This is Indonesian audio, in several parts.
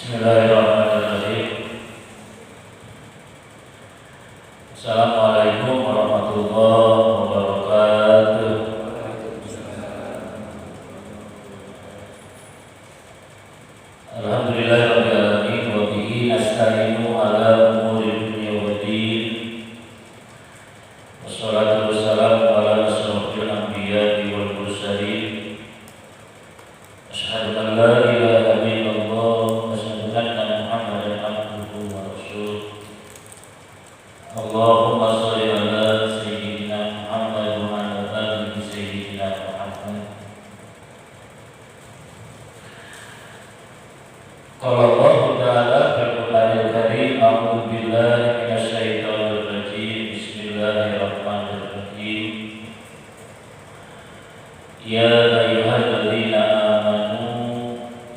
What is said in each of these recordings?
Bismillahirrahmanirrahim. Assalamualaikum warahmatullahi wabarakatuh. Alhamdulillahirabbil alamin wa bihi nasta'inu ala umuri dunya waddin. Wassalatu wassalamu ala asyrofil anbiya'i wal mursalin. Asyhadu an la ilaha illallah wa asyhadu anna Muhammadan abduhu wa rasuluh. Allahumma shalli ala sayyidina Muhammad wa ala ali sayyidina Muhammad. Qala Allah Ta'ala fil Qur'anil Karim, a'udzu billahi minasy syaithanir rajim. Bismillahirrahmanirrahim. Ya ayyuhalladzina amanu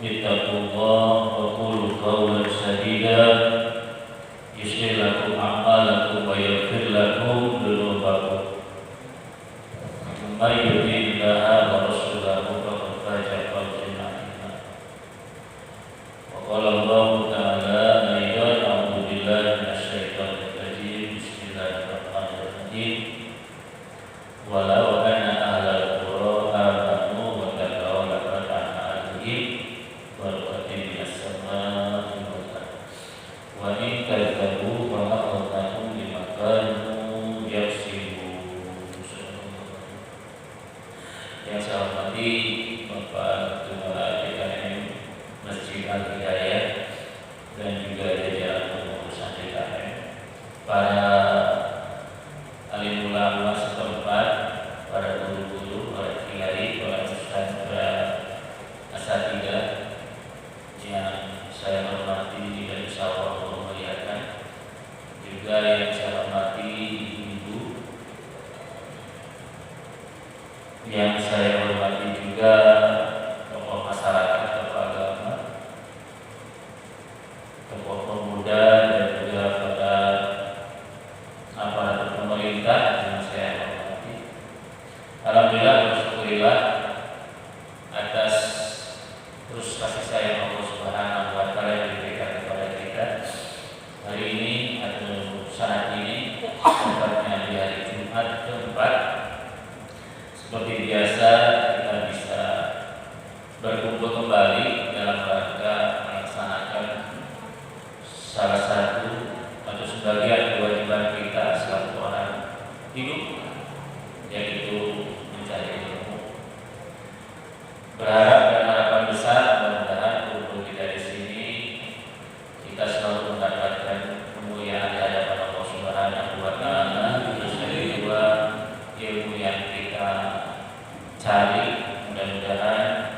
ittaqullaha wa qulu qawlan sadida yuslih lakum a'malakum wa yaghfir lakum dzunubakum. May yuti'illaha wa rasulahu faqad faza fawzan 'azima. Wa qala Allah Ta'ala aidan, a'udzu billahi minasy syaithanir rajim. Bismillahirrahmanirrahim. Walau anna ahlal qura amanu wa taqaw lafatahna 'alaihim barakatin minas samaa'i wal ardh. Wa in kadzdzabu fa akhadnahum bima kanu yaksibun. Yang saya hormati Bapak Ketua DKM Masjid Al-Hidayah dan juga jajaran pengurusan DKM, para alim ulama setempat, para guru-guru, para kiai, para ustaz, para asatidzah yang saya hormati dan insyaallah Allah muliakan, juga yang saya hormati ibu, yang saya hormati juga tokoh masyarakat, tokoh agama, tokoh pemuda, dan juga pada aparatur pemerintah yang saya hormati. Alhamdulillah, bersyukurillah atas terus kasih sayang Allah Subhanahu wa Ta'ala yang diberikan kepada kita hari ini atau saat ini, tepatnya di hari Jumat keempat. Seperti biasa kita bisa berkumpul kembali dalam rangka melaksanakan salah satu atau sebagian kewajiban kita selaku orang hidup, yaitu mencari ilmu. Berharap dan harapan besar mudah-mudahan kumpul kita di sini kita selalu mendapatkan kemuliaan di hadapan Allah Subhanahu wa Ta'ala. Terus yang kedua, ilmu yang kita cari mudah-mudahan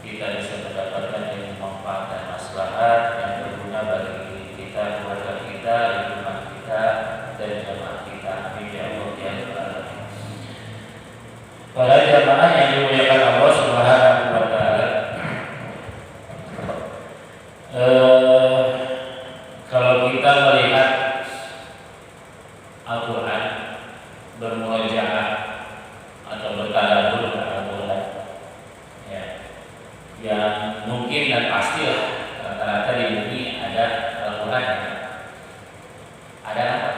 kita bisa mendapatkan ilmu manfaat dan maslahat yang berguna bagi diri kita, keluarga kita, lingkungan kita, dan jamaah kita. Amin ya Allah ya rabbal alamin. Para jamaah yang dimuliakan Allah Subhanahu wa Ta'ala, kalau kita melihat Al-Quran, bermurojaah atau bertadabbur dengan Al-Quran, ya, yang mungkin dan pasti rata-rata di bumi ada Al-Quran, ya. Ada apa?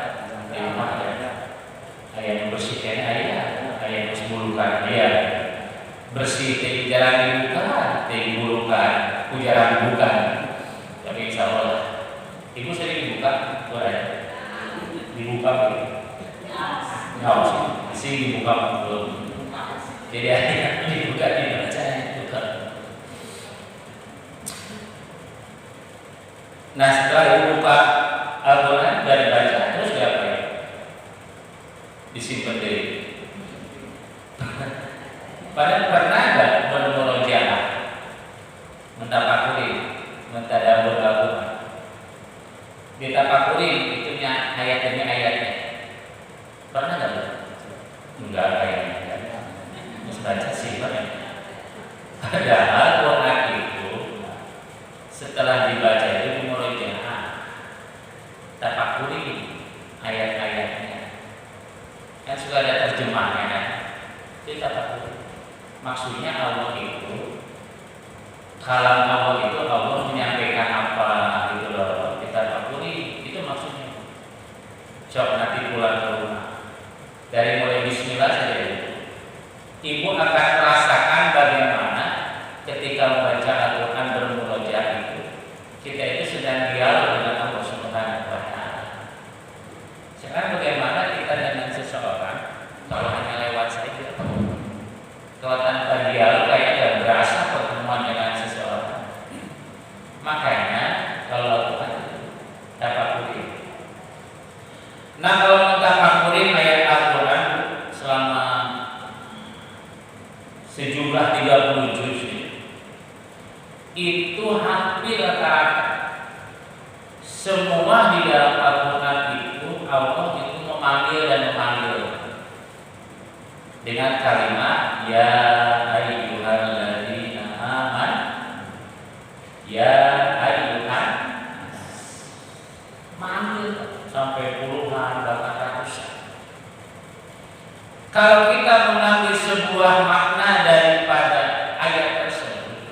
Di rumah ada. Ayat yang bersih kayaknya ada. Ayat yang sebulukan ya. Bersih dari jarang dibuka, dari bulukan, jarang dibuka. Tapi insya Allah, ibu sering dibuka Quran. Dibuka begitu. Nggak sih dibuka belum. Jadi ayat dibuka dibaca dibuka. Nah, setelah dibuka Al-Quran dan dibaca, terus diapain? Disimpan diri. Padahal pernah nggak bermurojaah, mentafakuri, mentadabbur Al-Quran? Ditafakuri itunya ayat demi ayatnya. Pernah nggak? Enggak kayaknya. Terus baca sih banyak. Padahal Quran itu setelah dibaca itu murojaah, tafakuri ayat-ayatnya. Kan sudah ada terjemahnya kan? Kita tafakuri. Maksudnya Allah itu, kalam Allah itu Allah menyampaikan apa Nah, kalau mentafakuri ayat Al-Quran selama sejumlah 30 juz itu hampir rata-rata semua di dalam Al-Quran itu Allah itu memanggil dan memanggil dengan kalimat ya ayyuhalladzina amanu, ya ayyuhan, manggil sampai puluhan bahkan ratusan. Kalau kita mengambil sebuah makna daripada ayat tersebut,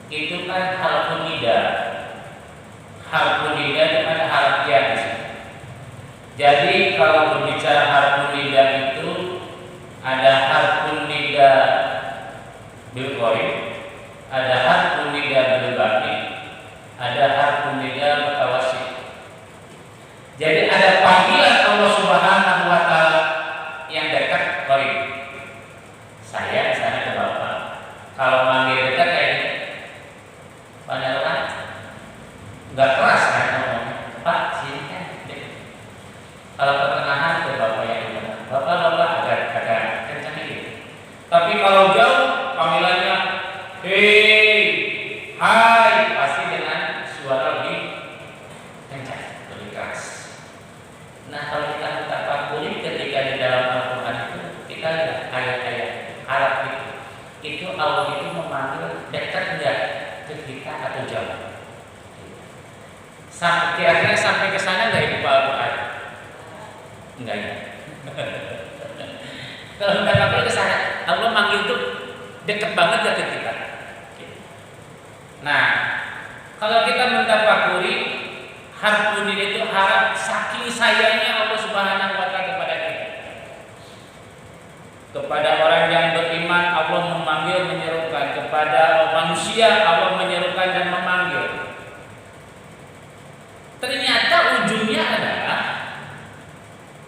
itu kan harfun nida. Harfun nida dengan harf ya. Jadi kalau berbicara harfun nida itu ada harfun nida bil qarib, ada harfun nida bil baqi, ada harfun nida mutawassit. Jadi ada panggilan Allah Subhanahu wa taala yang dekat qarib. Saya misalnya ke Bapak. Kalau manggil dekat kayak ini, panggil kan enggak keras kan ngomongnya. Pak, sini kan. Kalau pertengahan ke Bapak yang di mana? Bapak agak kencang gitu. Tapi kalau jauh panggilannya hei, hai, pasti dengan suara lebih kencang, lebih keras. Nah, kalau kita tafakuri ketika di dalam Al-Quran itu kita lihat ayat-ayat Arab itu Allah itu memanggil dekat enggak ke kita atau jauh. Kira-kira sampai ke sana enggak Ibu Pak Al-Quran? Enggak ya. Kalau kita tafakuri ke sana, Allah manggil itu dekat banget ke kita. Nah, kalau kita mentafakuri harfun itu harap saking sayangnya Allah Subhanahu wa taala kepada kita. Kepada orang yang beriman Allah memanggil menyerukan, kepada manusia Allah menyerukan dan memanggil. Ternyata ujungnya adalah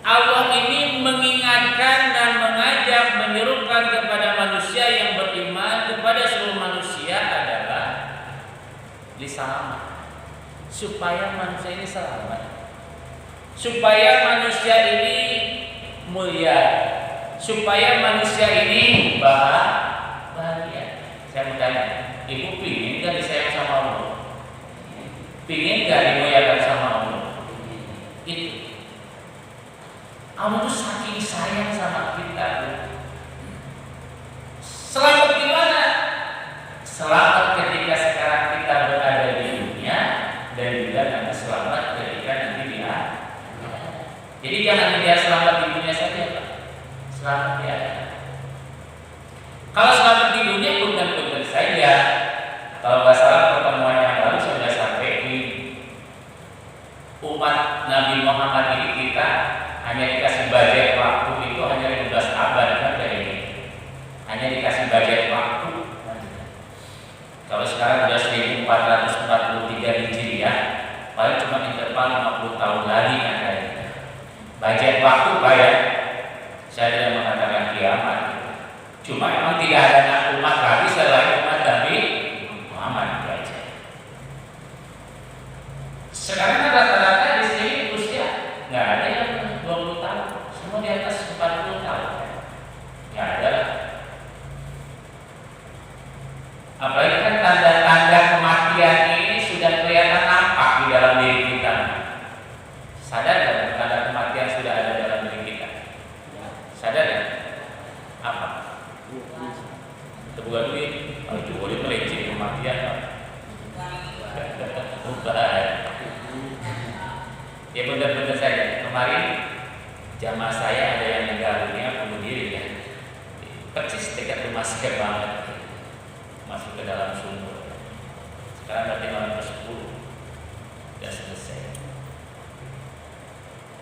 Allah ini mengingatkan dan mengajak menyerukan kepada manusia yang beriman, kepada seluruh manusia adalah diselamat. Supaya manusia ini selamat, supaya manusia ini mulia, supaya manusia ini bahagia. Saya bertanya, Ibu pingin gak disayang sama Allah? Pingin gak dimuliakan sama Allah? Itu Allah tuh saking sayang sama kita. Selamat gimana? Selamat ketika sekarang kita berada di dunia, dan juga nanti selamat ketika nanti di akhirat. Jadi jangan dia selamat di dunia saja, Pak. Selamat di akhirat. Kalau selamat di dunia bukan saja. Kalau nggak salah pertemuan yang lalu sudah sampai di umat Nabi Muhammad ini kita hanya dikasih budget waktu itu hanya 15 abad kan kayak ini. Hanya dikasih budget waktu. Kalau sekarang sudah 1443 Hijriah, paling cuma interval 50 tahun lagi kan kayaknya. Budget waktu Pak ya. Saya tidak mengatakan kiamat. Cuma memang tidak ada umat lagi selain umat Nabi Muhammad aja. Sekarang rata-rata di sini usia nggak ada yang 20 tahun, semua di atas 40 tahun. Nggak ada lah. Apalagi kan tanda-tanda kematian ini sudah kelihatan nampak di dalam diri kita. Sadar nggak tanda kematian sudah ada dalam diri kita? Sadar ya? Apa? Terbuka duit. Kalau itu boleh meleceh kematian. Bukan. Ya benar-benar saja. Kemarin jamaah saya ada yang meninggal dunia bunuh diri ya. Persis dekat rumah saya banget. Masuk ke dalam sumur. Sekarang berarti malam ke-10 sudah selesai.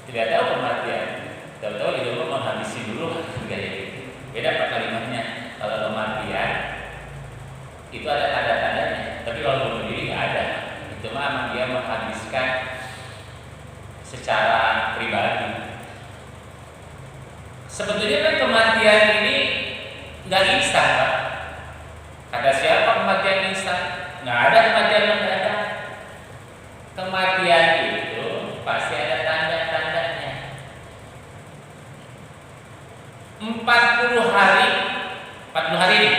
Tidak tahu kematian. Tahu-tahu hidup lo menghabisi dulu kayak gitu. Beda apa kalimatnya. Kalau kematian itu ada tanda-tandanya. Tapi kalau bunuh diri nggak ada. Itu mah dia menghabiskan secara pribadi. Sebetulnya kan kematian ini nggak instan, Pak. Kata siapa kematian instan? Nggak ada kematian mendadak. Kematian itu pasti ada tanda-tandanya. 40 hari 40 hari ini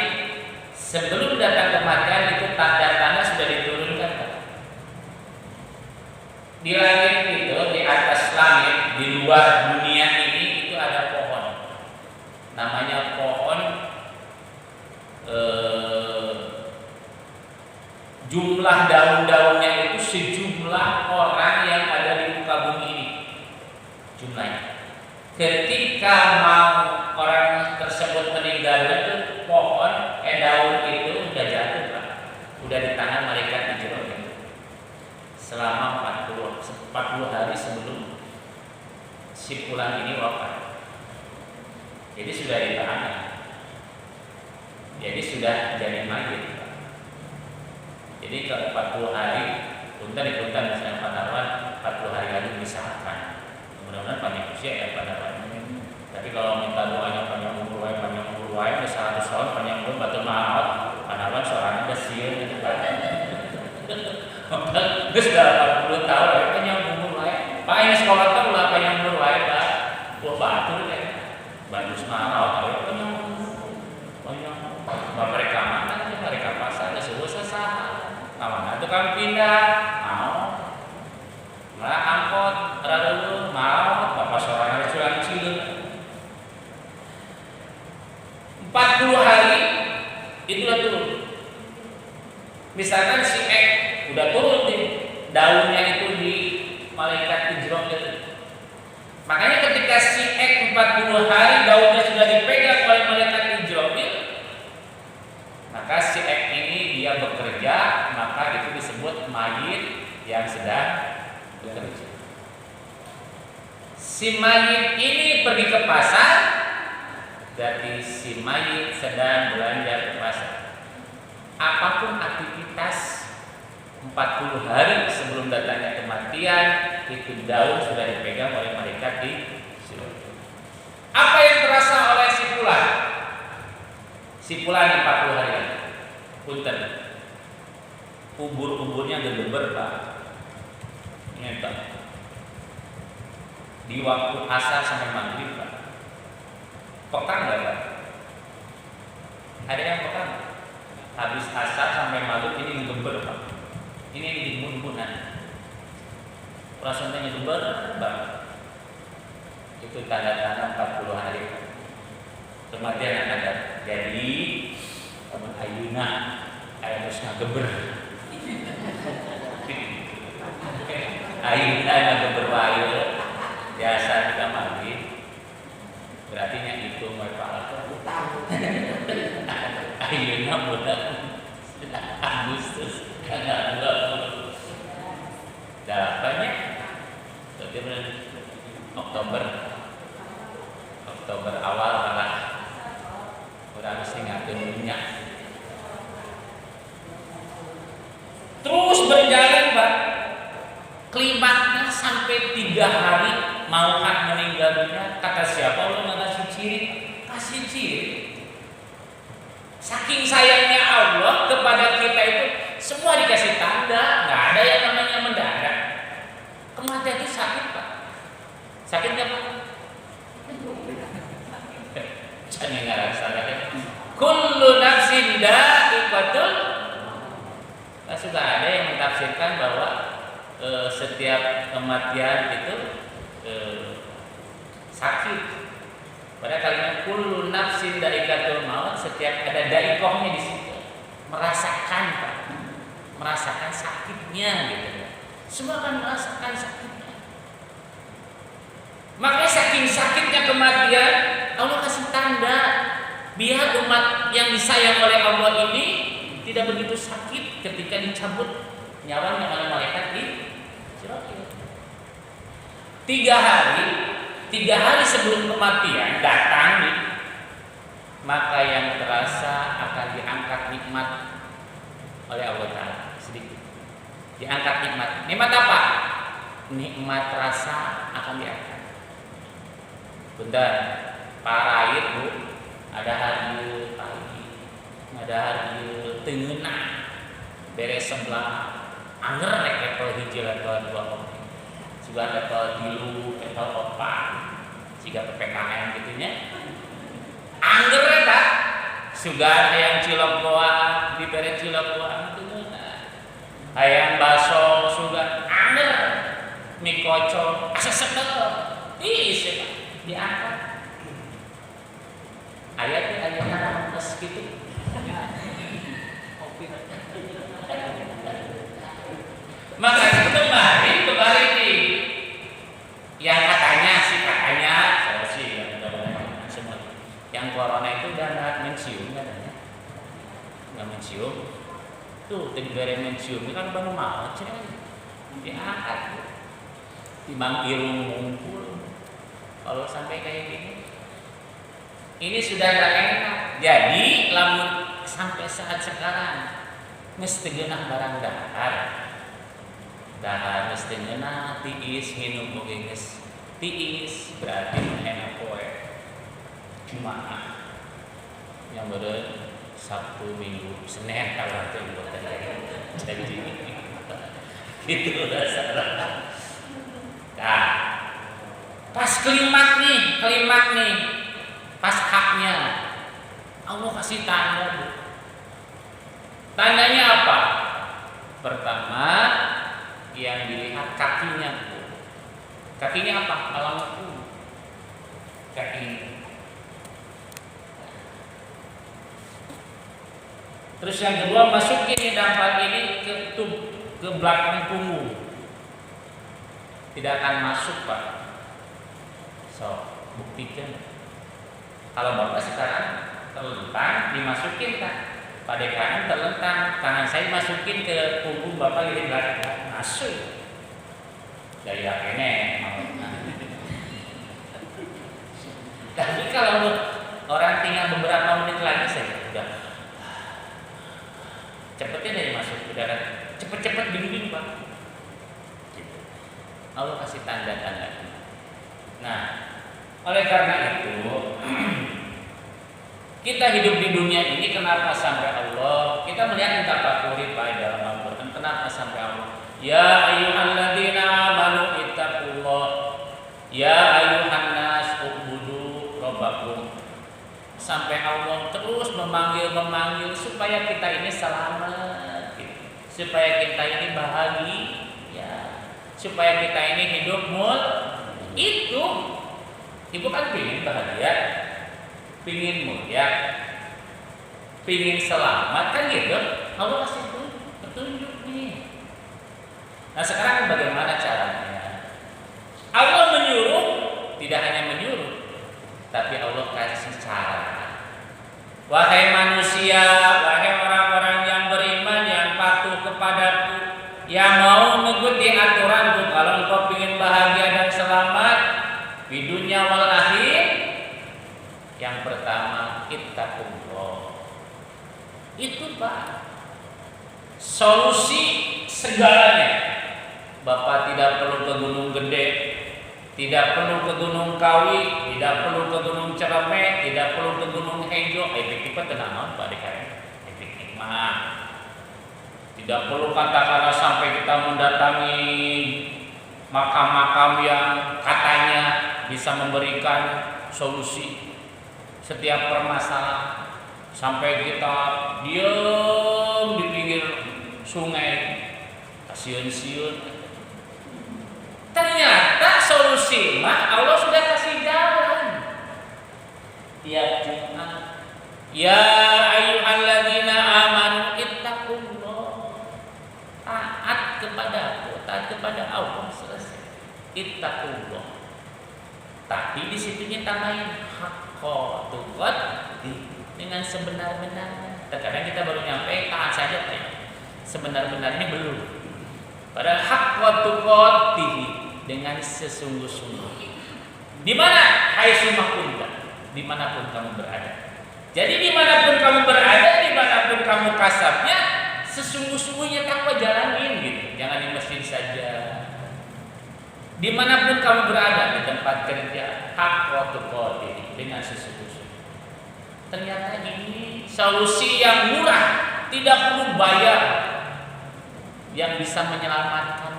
sebelum datang kematian itu tanda-tanda sudah diturunkan. Di langit itu, di atas langit, di luar dunia ini itu ada pohon. Namanya pohon jumlah daun-daunnya itu sejumlah orang yang ada di muka bumi ini. Jumlahnya. Ketika mau orang tersebut meninggal itu pohon daun itu udah jatuh, Pak. Udah di tangan malaikat Israil itu. Selama 40 hari sebelum si fulan ini wafat. Jadi sudah ditahan. Jadi sudah jadi mayit, Pak. Jadi kalau 40 hari punten misalnya Pak Darwan 40 hari lagi misalkan. Mudah-mudahan panjang usia ya Pak Darwan. Tapi kalau minta doanya panjang umur wae 100 tahun panjang umur batu maaf Pak Darwan seorang udah sieun gitu Pak. Geus sudah 40 tahun panjang umur wae. Pak ini sekolah kan ulah panjang umur wae Pak. Wah batur ya. Bagus maaf panjang umur. Mereka mana mereka pasar sebuah sasaha. Kawan itu kan pindah mau. Malah angkot rada mau bapak seorang curang cileun. 40 hari itulah turun. Misalkan si X udah turun nih daunnya itu di malaikat Israil itu. Makanya ketika si X 40 hari daunnya sudah dipegang oleh malaikat Israil, maka si X ini dia bekerja, maka itu disebut mayit yang sedang bekerja. Si mayit ini pergi ke pasar, berarti si mayit sedang belanja ke pasar. Apapun aktivitas 40 hari sebelum datangnya kematian, itu daun sudah dipegang oleh malaikat di surga. Apa yang terasa oleh si fulan? Si fulan 40 hari lagi. Punten. Ubur-uburnya gedeber, Pak. Ingat, Pak. Di waktu asar sampai maghrib, Pak. Petang enggak, Pak? Ada yang petang? Habis asar sampai maghrib ini gedeber, Pak. Ini di mun-munan. Perasaannya gedeber, Pak. Itu tanda-tanda 40 hari. Kematian akan datang. Jadi ayuna aya terus ngageber. Ayuna ngageber wae biasa kita mandi. Berarti nya itu moe pahala. Ayuna bulan Agustus tanggal 20. Jawabannya Oktober awal malah udah mesti ngatur minyak. Terus berjalan, Pak. Klimaknya sampai 3 hari mau hak meninggal dunia. Kata siapa? Allah nggak kasih ciri, kasih ciri. Saking sayangnya Allah kepada kita itu semua dikasih tanda, nggak ada yang namanya mendadak. Kematian itu sakit, Pak. Sakit nggak, Pak? Jangan ngerasa kullu nafsin dha'iqatul. Sudah ada yang mentafsirkan bahwa setiap kematian itu sakit. Pada kalimat kullu nafsin dha'iqatul maut, setiap ada dha'iqahnya di situ. Merasakan, Pak. Merasakan sakitnya gitu. Semua akan merasakan sakitnya. Makanya saking sakitnya kematian, Allah kasih tanda biar umat yang disayang oleh Allah ini tidak begitu sakit ketika dicabut nyawanya oleh malaikat di Israil. 3 hari sebelum kematian datang nih, maka yang terasa akan diangkat nikmat oleh Allah Ta'ala sedikit. Diangkat nikmat. Nikmat apa? Nikmat rasa akan diangkat. Bentar, parait Bu, ada hari pagi, ada hari tengena, beres sebelah, anger rek level hiji level 2, sudah level 3, level 4, jika PPKM gitunya. angger eta. Sugan hayang cilok goa, dibere cilok goa teu geuna. Hayang baso sugan angger. Mie kocok asa sedep. Ih, diangkat. Ayat geus kitu. Maka kemarin nih yang katanya saya sih semua yang corona itu udah nggak mencium katanya, nggak mencium tuh diberi mencium itu kan baru mau diangkat timbang irung ngumpul. Kalau sampai kayak gini ini sudah nggak enak. Jadi lamun sampai saat sekarang mesti genah barang dahar mesti genah tiis minum oge geus tiis berarti enak poe Jumaah yang beureun Sabtu Minggu Senin kalau teh boten jadi gitu dasar. Nah, pas kalimat nih pas haknya Allah kasih tanda. Tandanya apa? Pertama yang dilihat kakinya. Kakinya apa? Alamatku. Kaki. Terus yang kedua masukin dampak ini ke belakang punggung. Tidak akan masuk, Pak. So, buktikan. Kalau Bapak sekarang terlentang dimasukin kan? Pada kanan terlentang, tangan saya masukin ke punggung Bapak di belakang, masuk. Dari ini tapi kalau orang tinggal beberapa menit lagi saya udah cepetnya dari masuk udara, cepet-cepet dingin Pak. Gitu. Allah kasih tanda-tanda. Nah, oleh karena itu kita hidup di dunia ini kenapa sampai Allah kita melihat tafakuri Pak dalam Al-Qur'an, kenapa sampai Allah ya ayyuhalladzina amanu ittaqullah ya ayyuhan nas ubudu rabbakum, sampai Allah terus memanggil supaya kita ini selamat gitu. Supaya kita ini bahagia, supaya kita ini hidup itu ibu kan pengen bahagia, pingin mulia, pingin selamat kan gitu. Allah kasih petunjuk nih. Nah sekarang bagaimana caranya? Allah menyuruh, tidak hanya menyuruh, tapi Allah kasih cara. Wahai manusia, wahai orang-orang yang beriman yang patuh kepadaku, yang mau mengikuti aturanku, kalau engkau pingin bahagia dan selamat di dunia wal akhir, yang pertama ittaqullah. Itu Pak solusi segalanya. Bapak tidak perlu ke Gunung Gede, tidak perlu ke Gunung Kawi, tidak perlu ke Gunung Cereme, tidak perlu ke Gunung Hejo. Efektifnya tenang Pak dikatakan. Efektif mah tidak perlu katakanlah sampai kita mendatangi makam-makam yang katanya bisa memberikan solusi setiap permasalahan, sampai kita diam di pinggir sungai kasihan-sian. Ternyata solusi mah Allah sudah kasih jalan. Tiap Jumat, ya ayyuhalladzina amanu ittaqullah, taat kepada Allah, selesai. Ittaqullah. Tapi di situnya tambahin haqqa tuqatih, dengan sebenar-benarnya. Terkadang kita baru nyampe taat saja sebenar-benarnya belum. Pada haqqa tuqatih, dengan sesungguh-sungguhnya. Di mana? Haitsu kunta, dimanapun kamu berada. Jadi dimanapun kamu berada, dimanapun kamu kasabnya, sesungguh-sungguhnya takwa jalanin gitu. Jangan di masjid saja. Dimanapun kamu berada, di tempat kerja, haqqa tuqatih, dengan sesungguh-sungguhnya. Ternyata ini solusi yang murah, tidak perlu bayar, yang bisa menyelamatkanmu.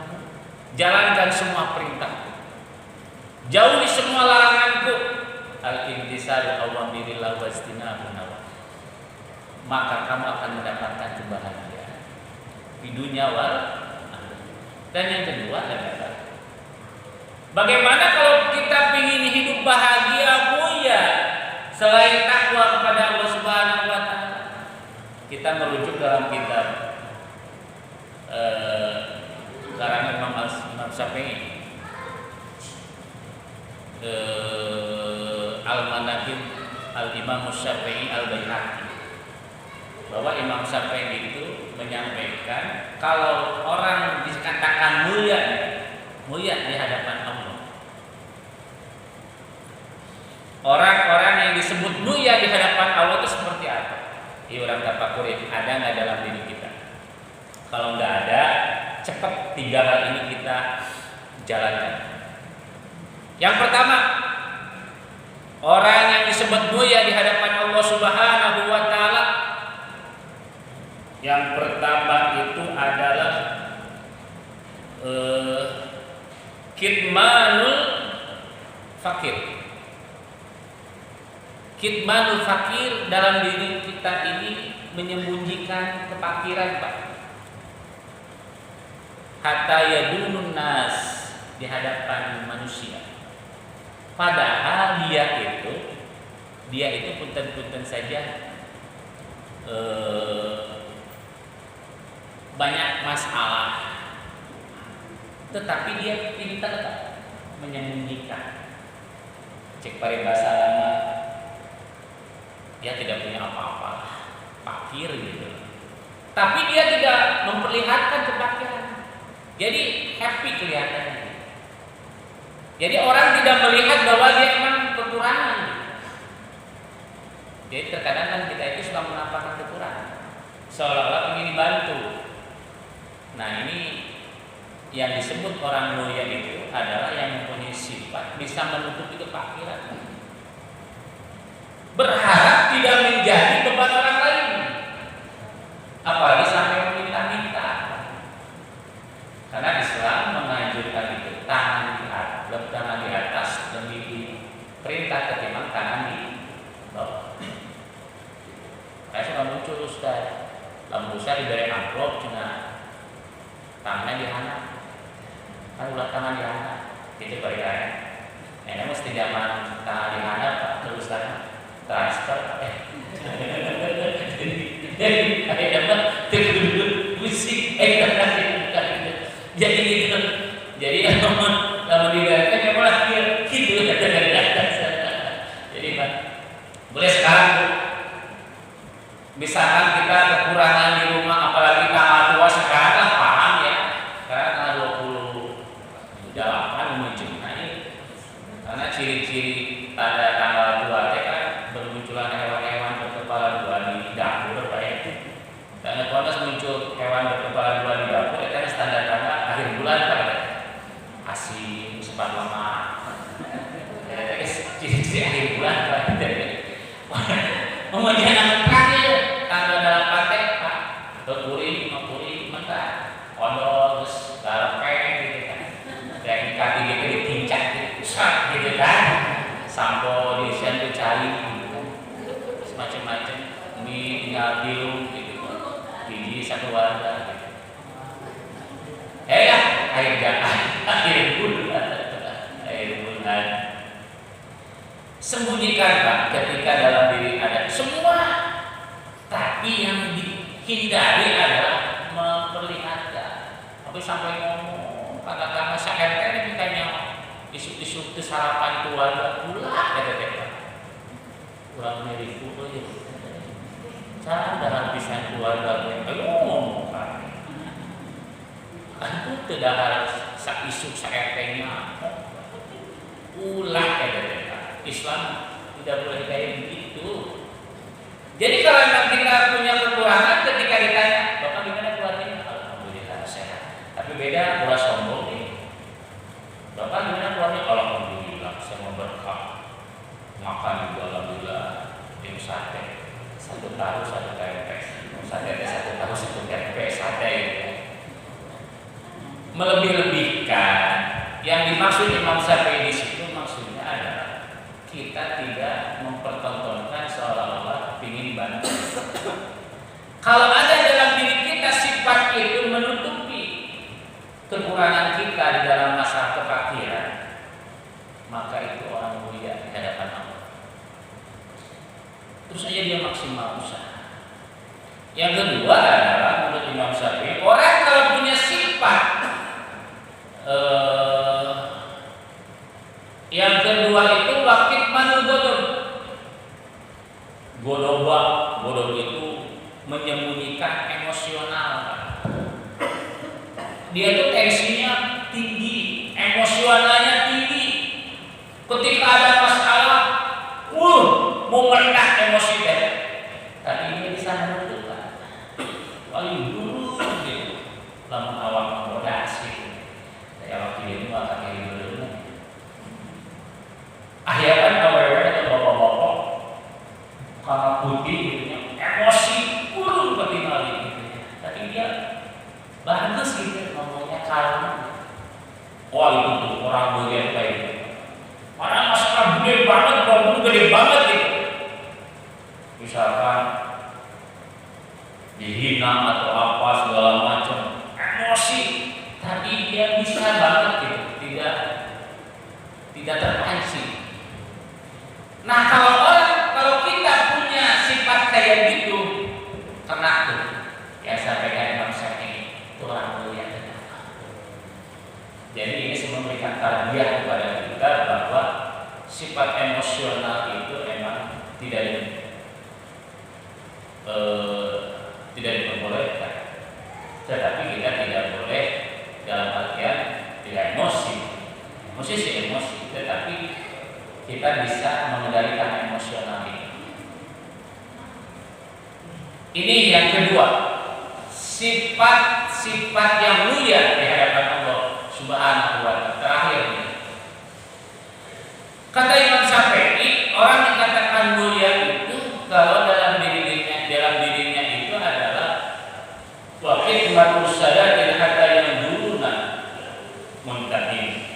Jalankan semua perintahku, jauhi semua laranganku, al-imtisalu awamirillah wa istinabun nawahi, maka kamu akan mendapatkan kebahagiaan di dunia wal akhirat. Dan yang kedua adalah bagaimana kalau kita ingin hidup bahagia mulia selain takwa kepada Allah Subhanahu wa taala. Kita merujuk dalam kitab karangan Imam Syafi'i, Al-Manaqib Al-Imam Syafi'i Al-Baihaqi, bahwa Imam Syafi'i itu menyampaikan kalau orang dikatakan mulia di hadapan Allah, orang-orang yang disebut mulia di hadapan Allah itu seperti apa? Orang tafakurin, ada nggak dalam diri kita? Kalau nggak ada, cepat 3 hal ini kita jalankan. Yang pertama, orang yang disebut mulia di hadapan Allah Subhanahu wa taala, yang pertama itu adalah kitmanul fakir. Kitmanul fakir, dalam diri kita ini menyembunyikan kefakiran, Pak. Hatta yadunun nas, di hadapan manusia. Padahal dia itu punten-punten saja banyak masalah, tetapi dia pintar menyembunyikan. Cek paribasa lama, dia tidak punya apa-apa, fakir gitu. Tapi dia tidak memperlihatkan kefakiran. Jadi happy kelihatannya. Jadi orang tidak melihat bahwa dia memang kekurangan. Jadi terkadang kan kita itu suka menampakkan kekurangan, seolah-olah ingin dibantu. Nah, ini yang disebut orang mulia itu adalah yang mempunyai sifat bisa menutupi kefakiran, berharap tidak menjadi beban orang lain, apalagi sampai meminta-minta. Karena Islam menganjurkan itu tangan di atas lebih perintah ketimbang tangan di bawah. Saya suka muncul Ustaz, lamun Ustaz diberi amplop cina tangannya dihanap, kan ulah tangan dihanap, itu perbedaan. Ini mesti zaman tangan dihanap terus transfer. Jadi dapat terus pusing, jadi gitu. Jadi kalau dilihatkan ya malah gitu dari atas. Jadi Pak, boleh sekarang Bu, misalkan kita kekurangan di rumah, apalagi tanggal tua sekarang kan paham ya. Sekarang tanggal 28 menjumpai, karena ciri-ciri pada tanggal tua itu kan bermunculan hewan-hewan berkepala 2 di dapur Pak ya. Dan kalau muncul hewan berkepala 2 di dapur, itu kan tanda-tanda akhir bulan Pak ya. Asin, sempat lemak, ciri-ciri akhir bulan Pak. Kemudian yang terakhir tanggal dalam pantai Pak, berkuring, mentah, kodok, terus galpeng gitu kan, dari kaki gitu ditincak gitu kan, sampo di situ cari semacam-macam, mie tinggal biru gitu, biji satu warga gitu. Akhir bulan. Sembunyikan Pak ketika dalam diri ada semua, tapi yang dihindari adalah memperlihatkan. Tapi sampai ngomong kata-kata saya ini kayaknya isu-isu sarapan keluarga ulah kata-kata. Kurang mirip itu ya. Cara dalam pisan keluarga ngomong Pak. Itu tidak harus isu RT-nya ulah kata-kata. Islam tidak boleh kayak begitu. Jadi kalau memang kita punya kekurangan, ketika ditanya Bapak gimana keluarganya, alhamdulillah sehat. Tapi beda ulah sombong nih. Bapak gimana keluarganya, alhamdulillah saya mau berkah, makan juga alhamdulillah, tim sate 1 tahu 1 tempe, sate 1 tahu 1 tempe sate gitu. Melebih-lebihkan. Yang dimaksud Imam Syafi'i di situ maksudnya adalah kita tidak Kalau ada dalam diri kita sifat itu menutupi kekurangan kita di dalam masa kefakiran, maka itu orang mulia di hadapan Allah. Terus saja dia maksimal usaha. Yang kedua adalah menurut Imam Syafi'i, orang kalau punya sifat yang kedua itu wakit manudodon. Godobak itu menyembunyikan emosional. Dia itu tensinya tinggi, emosionalnya tinggi. Ketika ada masalah, mau meledak emosi dia. Tapi dia bisa menentukan. Paling dulu gitu, lama awal mengodasi. Saya waktu itu akan kayak dulu. Akhirnya awalnya ada bapak-bapak karena putih gitu, emosi kurung ketinggalan gitu. Tapi dia bagus gitu ngomongnya kalem. Wah itu tuh orang bagian kayak gitu. Mana masalah gede banget, problem gede banget gitu. Misalkan dihina atau apa segala macam, emosi, tapi dia bisa banget gitu, tidak terpancing. Nah kalau kita punya sifat kayak gitu, kena tuh yang sampaikan Imam Syafi'i, itu orang mulia tenang. Jadi ini semua memberikan tarbiyah kepada kita bahwa sifat emosional itu memang tidak diperbolehkan. Tetapi kita tidak boleh dalam artian tidak emosi. Emosi sih emosi, tetapi kita bisa mengendalikan emosional ini. Ini yang kedua, sifat yang mulia di hadapan Allah Subhanahu wa Ta'ala. Terakhir, kata Imam Syafi'i, orang dikatakan mulia itu kalau dalam dirinya itu adalah wa hikmatus sadaqil hatta yang duruna muntahin.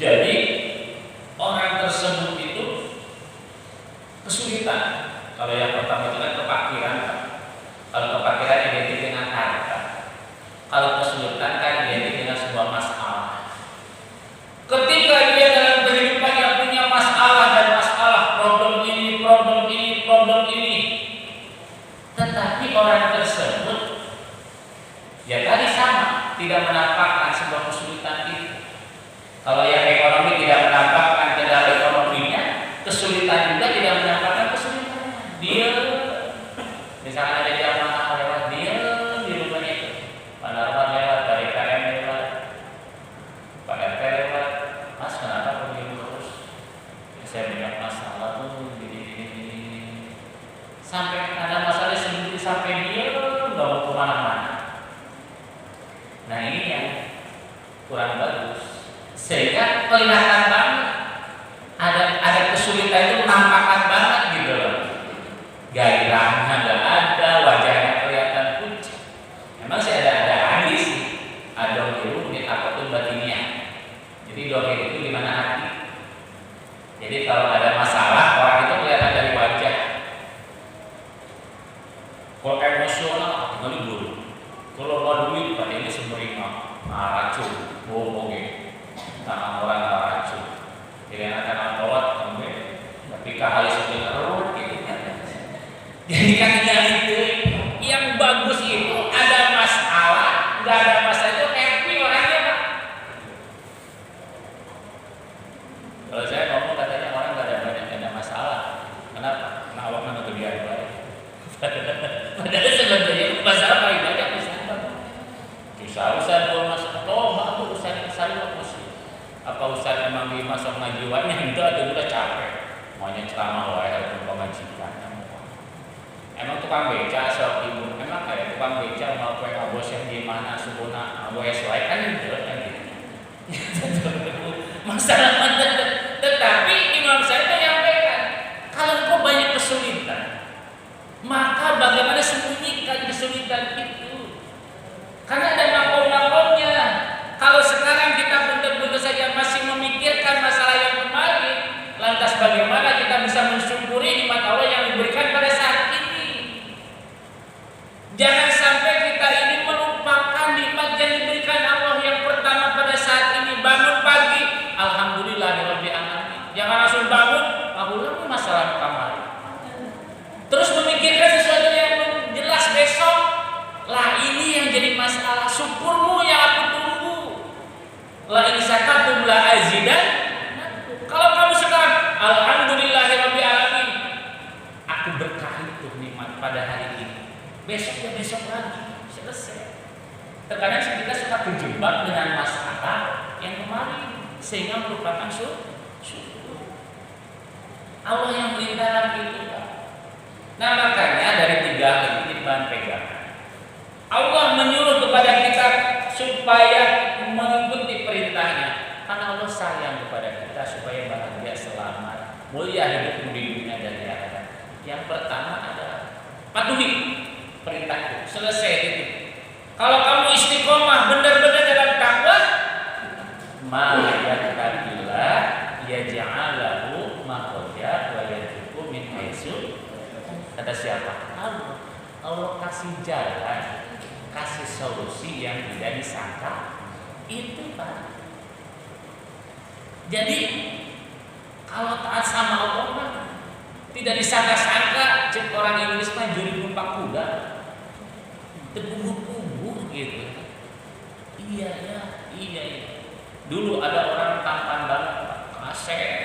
Jadi orang tersebut itu kesulitan. Kalau yang pertama itu kan kefakiran. Kalau kefakiran identik dengan harta. Kalau kesulitan kan identik dengan sebuah masalah. Ketika dia dalam kehidupannya punya masalah dan masalah, problem ini, tetapi orang tersebut ya tadi sama, tidak menampakkan sebuah kesulitan itu. Kalau yang ekonomi tidak menampakkan kendala ekonominya, kesulitan juga tidak menampakkan kesulitannya. Dia misalnya ada jamaah lewat dia di rumahnya itu, Panarwan lewat, dari KM lewat, Pak RT lewat, Mas kenapa begini terus? Saya banyak masalah tuh, gini. Sampai ada masalah sendiri sampai dia nggak mau kemana-mana. Nah ini yang kurang bagus. Sehingga kelihatan banget ada kesulitan itu menampakkan banget gitu loh. Gairahnya nggak ada, wajahnya kelihatan pucat. Memang sih ada hadis sih. Ada itu di akutun batinnya. Jadi dohir itu di mana hati. Jadi kalau ada masalah orang itu kelihatan dari wajah. Kalau emosional tinggal dulu. Kalau mau duit pada ini semeringah, racun, bohong. Tangan orang racun. Jadi anak-anak kolot, tapi kahali seperti terus gitu. Jadi kan itu yang bagus itu ada masalah, nggak ada masalah itu happy orangnya Pak. Kalau saya ngomong katanya orang nggak ada masalah, kenapa? Nah awaknya kebiasaan baik. Padahal sebenarnya masalah paling banyak usaha buat masalah. Oh, usaha apa Ustaz memang dimasuk ngajiwannya itu ada udah capek maunya ceramah wae atau pemajikan emang tukang beca sok ibu emang kayak tukang beca mau kue abos yang di mana subuna abos wae kan itu kan gitu masalah tetapi Imam Syafi'i menyampaikan kalau kau banyak kesulitan maka bagaimana sembunyikan kesulitan itu karena ada makom-makomnya. Kalau sekarang kita betul-betul saja masih memikirkan masalah yang kemarin, lantas bagaimana kita bisa mensyukuri nikmat Allah yang diberikan pada saat ini? alhamdulillahirabbil alamin. Jangan langsung bangun, ulangi masalah kemarin. Terus memikirkan sesuatu yang belum jelas besok. Lah ini yang jadi masalah. Syukurmu yang aku tunggu. La in syakartum la azidan. Kalau kamu sekarang alhamdulillahirabbil alamin, aku berkahi tuh nikmat pada hari ini. Besok ya besok lagi. Selesai. Terkadang kita suka terjebak dengan masalah yang kemarin sehingga merupakan syukur. Allah yang merintahkan itu, Pak. Nah makanya dari 3 ini bahan pegangan. Allah menyuruh kepada kita supaya mengikuti perintahnya, karena Allah sayang kepada kita supaya bahagia, selamat, mulia hidup di dunia dan di akhirat. Yang pertama adalah patuhi perintahku. Selesai itu. Kalau kamu istiqomah benar-benar dalam takwa, ma'yattabillah yaj'al lahu makhraja wa yarzuqhu min haitsu. Kata siapa? Allah. Allah kasih jalan, kasih solusi yang tidak disangka. Itu, Pak. Jadi kalau taat sama Allah mah tidak disangka-sangka. Cek orang Indonesia mah juri numpak kuda, terpunggu-punggu gitu. Iya ya. Dulu ada orang tampan banget, Pak. Kasep,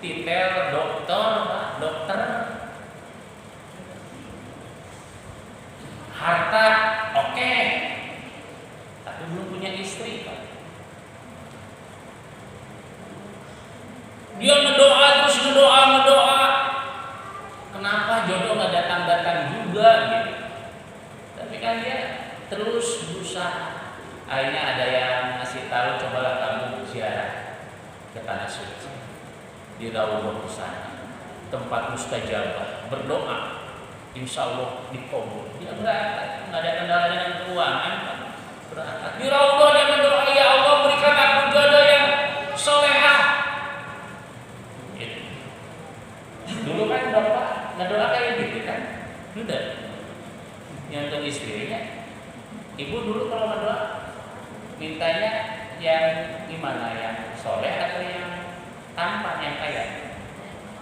titel, dokter, harta, oke. Tapi belum punya istri, Pak. Dia ngedoa terus ngedoa. Kenapa jodoh nggak datang juga gitu? Tapi kan dia terus berusaha. Akhirnya ada yang ngasih tahu, cobalah kamu ziarah ke tanah suci di Raudhah sana, tempat mustajabah, berdoa, insya Allah dikabul. Dia berangkat, nggak ada kendala dengan keuangan, berangkat di Raudhah dia berdoa, ya Allah berikan aku jodoh yang solehah. Dulu kan bapak ngedoa kayak gitu kan, udah yang untuk istrinya. Ibu dulu kalau ngedoa mintanya yang gimana, yang soleh atau yang tampan, yang kaya?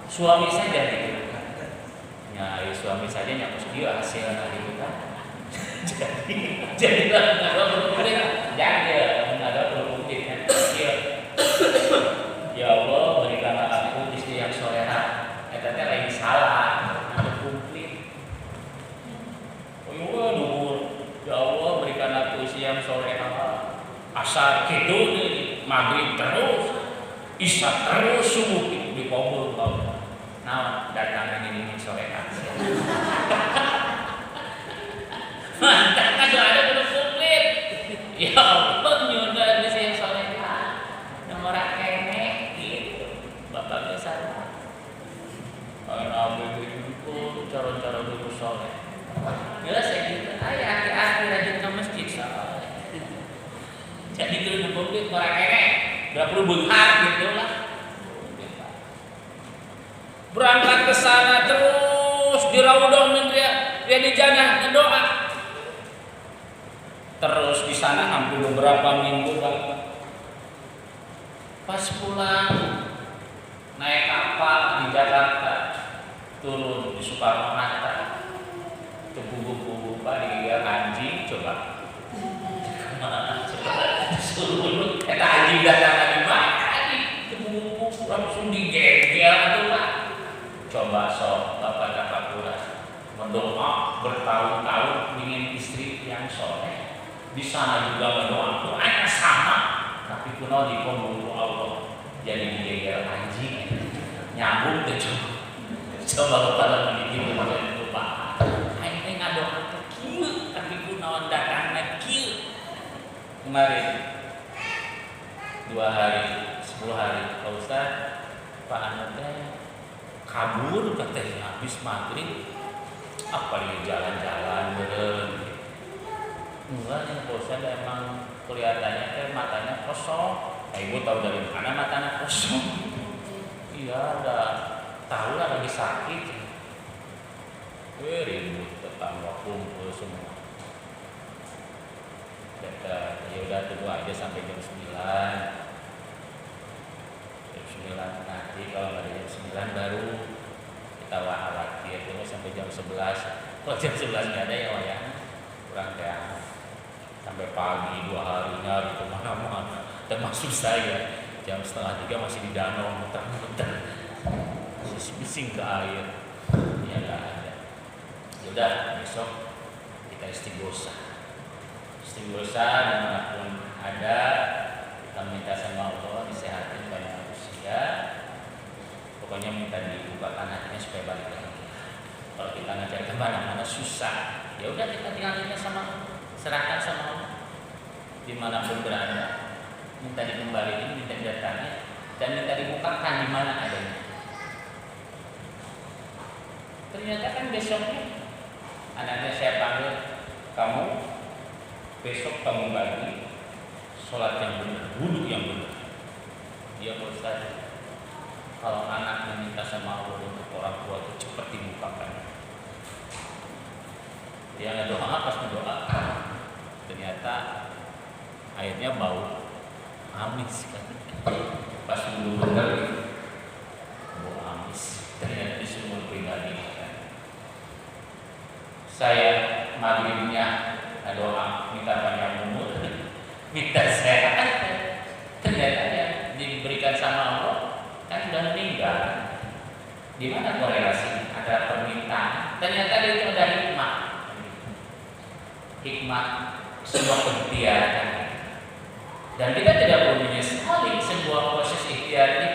Suami saja gitu kan. Ya, suami saja yang dia hasilnya gitu kan. jadi nggak ada berkumpulin, jangan nggak ada berkumpulin kan. Ya Allah berikanlah aku istri yang soleha. Ternyata lain salah, ada kumpulin. Oh ya Allah berikan aku istri yang soleha. Asar gitu nih, maghrib terus, isya terus, subuh dikabul Allah. Nah, datang ini sore kan. Mantap kan ada belum komplit. Ya Allah nyuruh bisa yang soleh nomor kene gitu. Bapak bisa. Nabi itu cara-cara dulu soleh. Jelas saya gitu. Ayo akhir-akhir rajin ke masjid soleh. Jadi dulu komplit orang kene, nggak perlu benghar gitu lah. Berangkat ke sana terus di Raudhah dia dijana ngedoa. Terus di sana hampir beberapa minggu Pak. Pas pulang naik kapal di Jakarta, turun di Soekarno Hatta, ke bubuk-bubuk Pak digigit anjing, coba suruh kita anjing datang lagi mana nih, ke bubuk langsung digigit atau Pak. Coba sok Bapak Kapura mendoa bertahun-tahun ingin istri yang soleh. Di sana juga berdoa, doanya sama, tapi kuno dikabul Allah. Jadi digeger anjing, nyambung ke coba Bapak begini itu Pak. Akhirnya ngadoa kieu, tapi kuno datangnya kieu. Kemarin 2 hari, 10 hari, Pak Ustaz, Pak Ananda kabur katanya habis maghrib, apa dia jalan-jalan beren. Enggak nih Pak Ustaz, emang kelihatannya kan matanya kosong. Ibu tahu dari mana matanya kosong? Iya, udah tahu lah lagi sakit. Ribut tetangga kumpul semua. Ya udah tunggu aja sampai jam 9. 9 nanti kalau nggak ada jam 9 baru kita khawatir terus sampai jam 11. Kalau jam 11 nggak ada ya wayang kurang kayak sampai pagi 2 hari nyari kemana-mana, termasuk saya jam 2:30 masih di danau muter-muter bising ke air ya nggak ada. Yaudah besok kita istighosa dimanapun ada, kita minta sama Allah disehatin banyak manusia, pokoknya minta dibukakan hatinya supaya balik lagi. Kalau kita ngajak kemana-mana susah, ya udah kita tinggalin sama Allah, serahkan sama Allah dimanapun berada, minta dikembalikan, minta didatangi, dan minta dibukakan di mana adanya. Ternyata kan besoknya anaknya saya panggil, kamu besok kamu bagi sholat yang benar, wudhu yang benar. Dia Ustaz, kalau anak meminta sama Allah untuk orang tua itu cepat dibukakan. Dia ngedoa pas ngedoa, ternyata airnya bau amis kan. Pas wudhu benar bau amis. Ternyata di sumur pribadi kan. Saya maghribnya doa minta panjang umur, minta sehat, ternyata yang diberikan sama Allah kan sudah meninggal. Di mana korelasi antara permintaan? Ternyata itu ada hikmah sebuah kebijakan. Dan kita tidak perlu menyesali sebuah proses ikhtiar ini.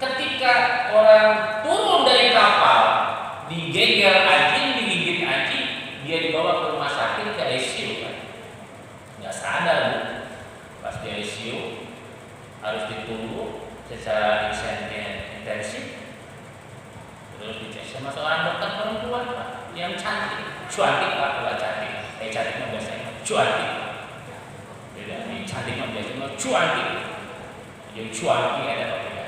Ketika orang turun dari kapal, digeger anjing, digigit anjing, dia dibawa ke rumah sakit ke ICU kan, nggak sadar bu, pas di ICU harus ditunggu secara intensif, terus dicek sama seorang dokter perempuan pak, yang cantik pak, bukan cantik, cantik mah biasanya cantik, beda nih cantik mah biasanya cantik, yang cantik ada apa beda,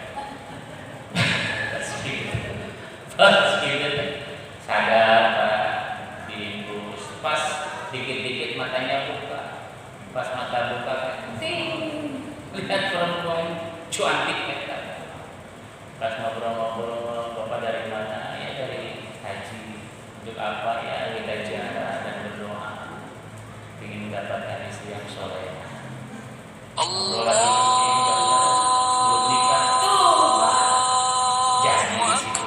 pas gitu sadar pak. Pas dikit-dikit matanya buka, pas mata buka, ting, lihat perempuan cantik kan. Pas ngobrol-ngobrol, bapak dari mana? Ya dari haji. Untuk apa ya? Kita ziarah dan berdoa, ingin mendapatkan istri yang soleh. Allah. Belum nikah tuh, jangan di situ.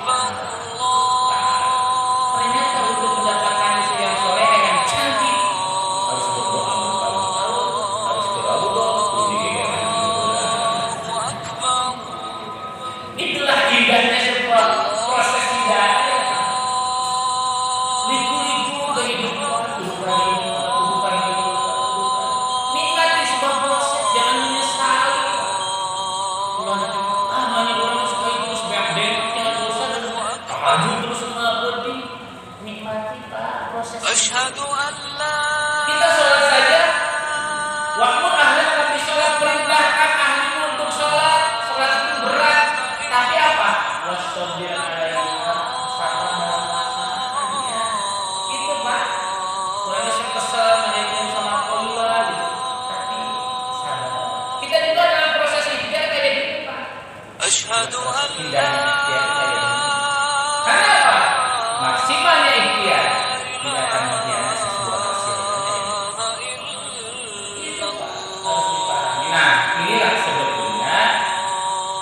Ternyata untuk mendapatkan istri yang soleh yang cantik harus berdoa bertahun-tahun, harus berdoa itulah indahnya sebuah proses hidayah. Liku-liku kehidupan, kehidupan nikmati sebuah proses, jangan menyesali. Namanya orang suka terus beak-beak, jangan dosa dan maju terus mengabdi. Nikmati pak proses. Kita sholat saja. Waktu ahli tapi sholat, perintahkan ahlimu untuk sholat. Sholat itu berat, tapi apa? Wassobir alaiha, sabar dalam melaksanakannya. Itu pak. Orang yang kesel menyentuh sama Allah gitu, tapi sabar. Kita juga dalam proses ikhtiar kayak gitu pak. Indahnya ikhtiar kayak gitu. Karena apa? Maksimalnya ikhtiar tidak akan mengkhianati sebuah hasil. Itu pak harus dipahami. Nah inilah sebetulnya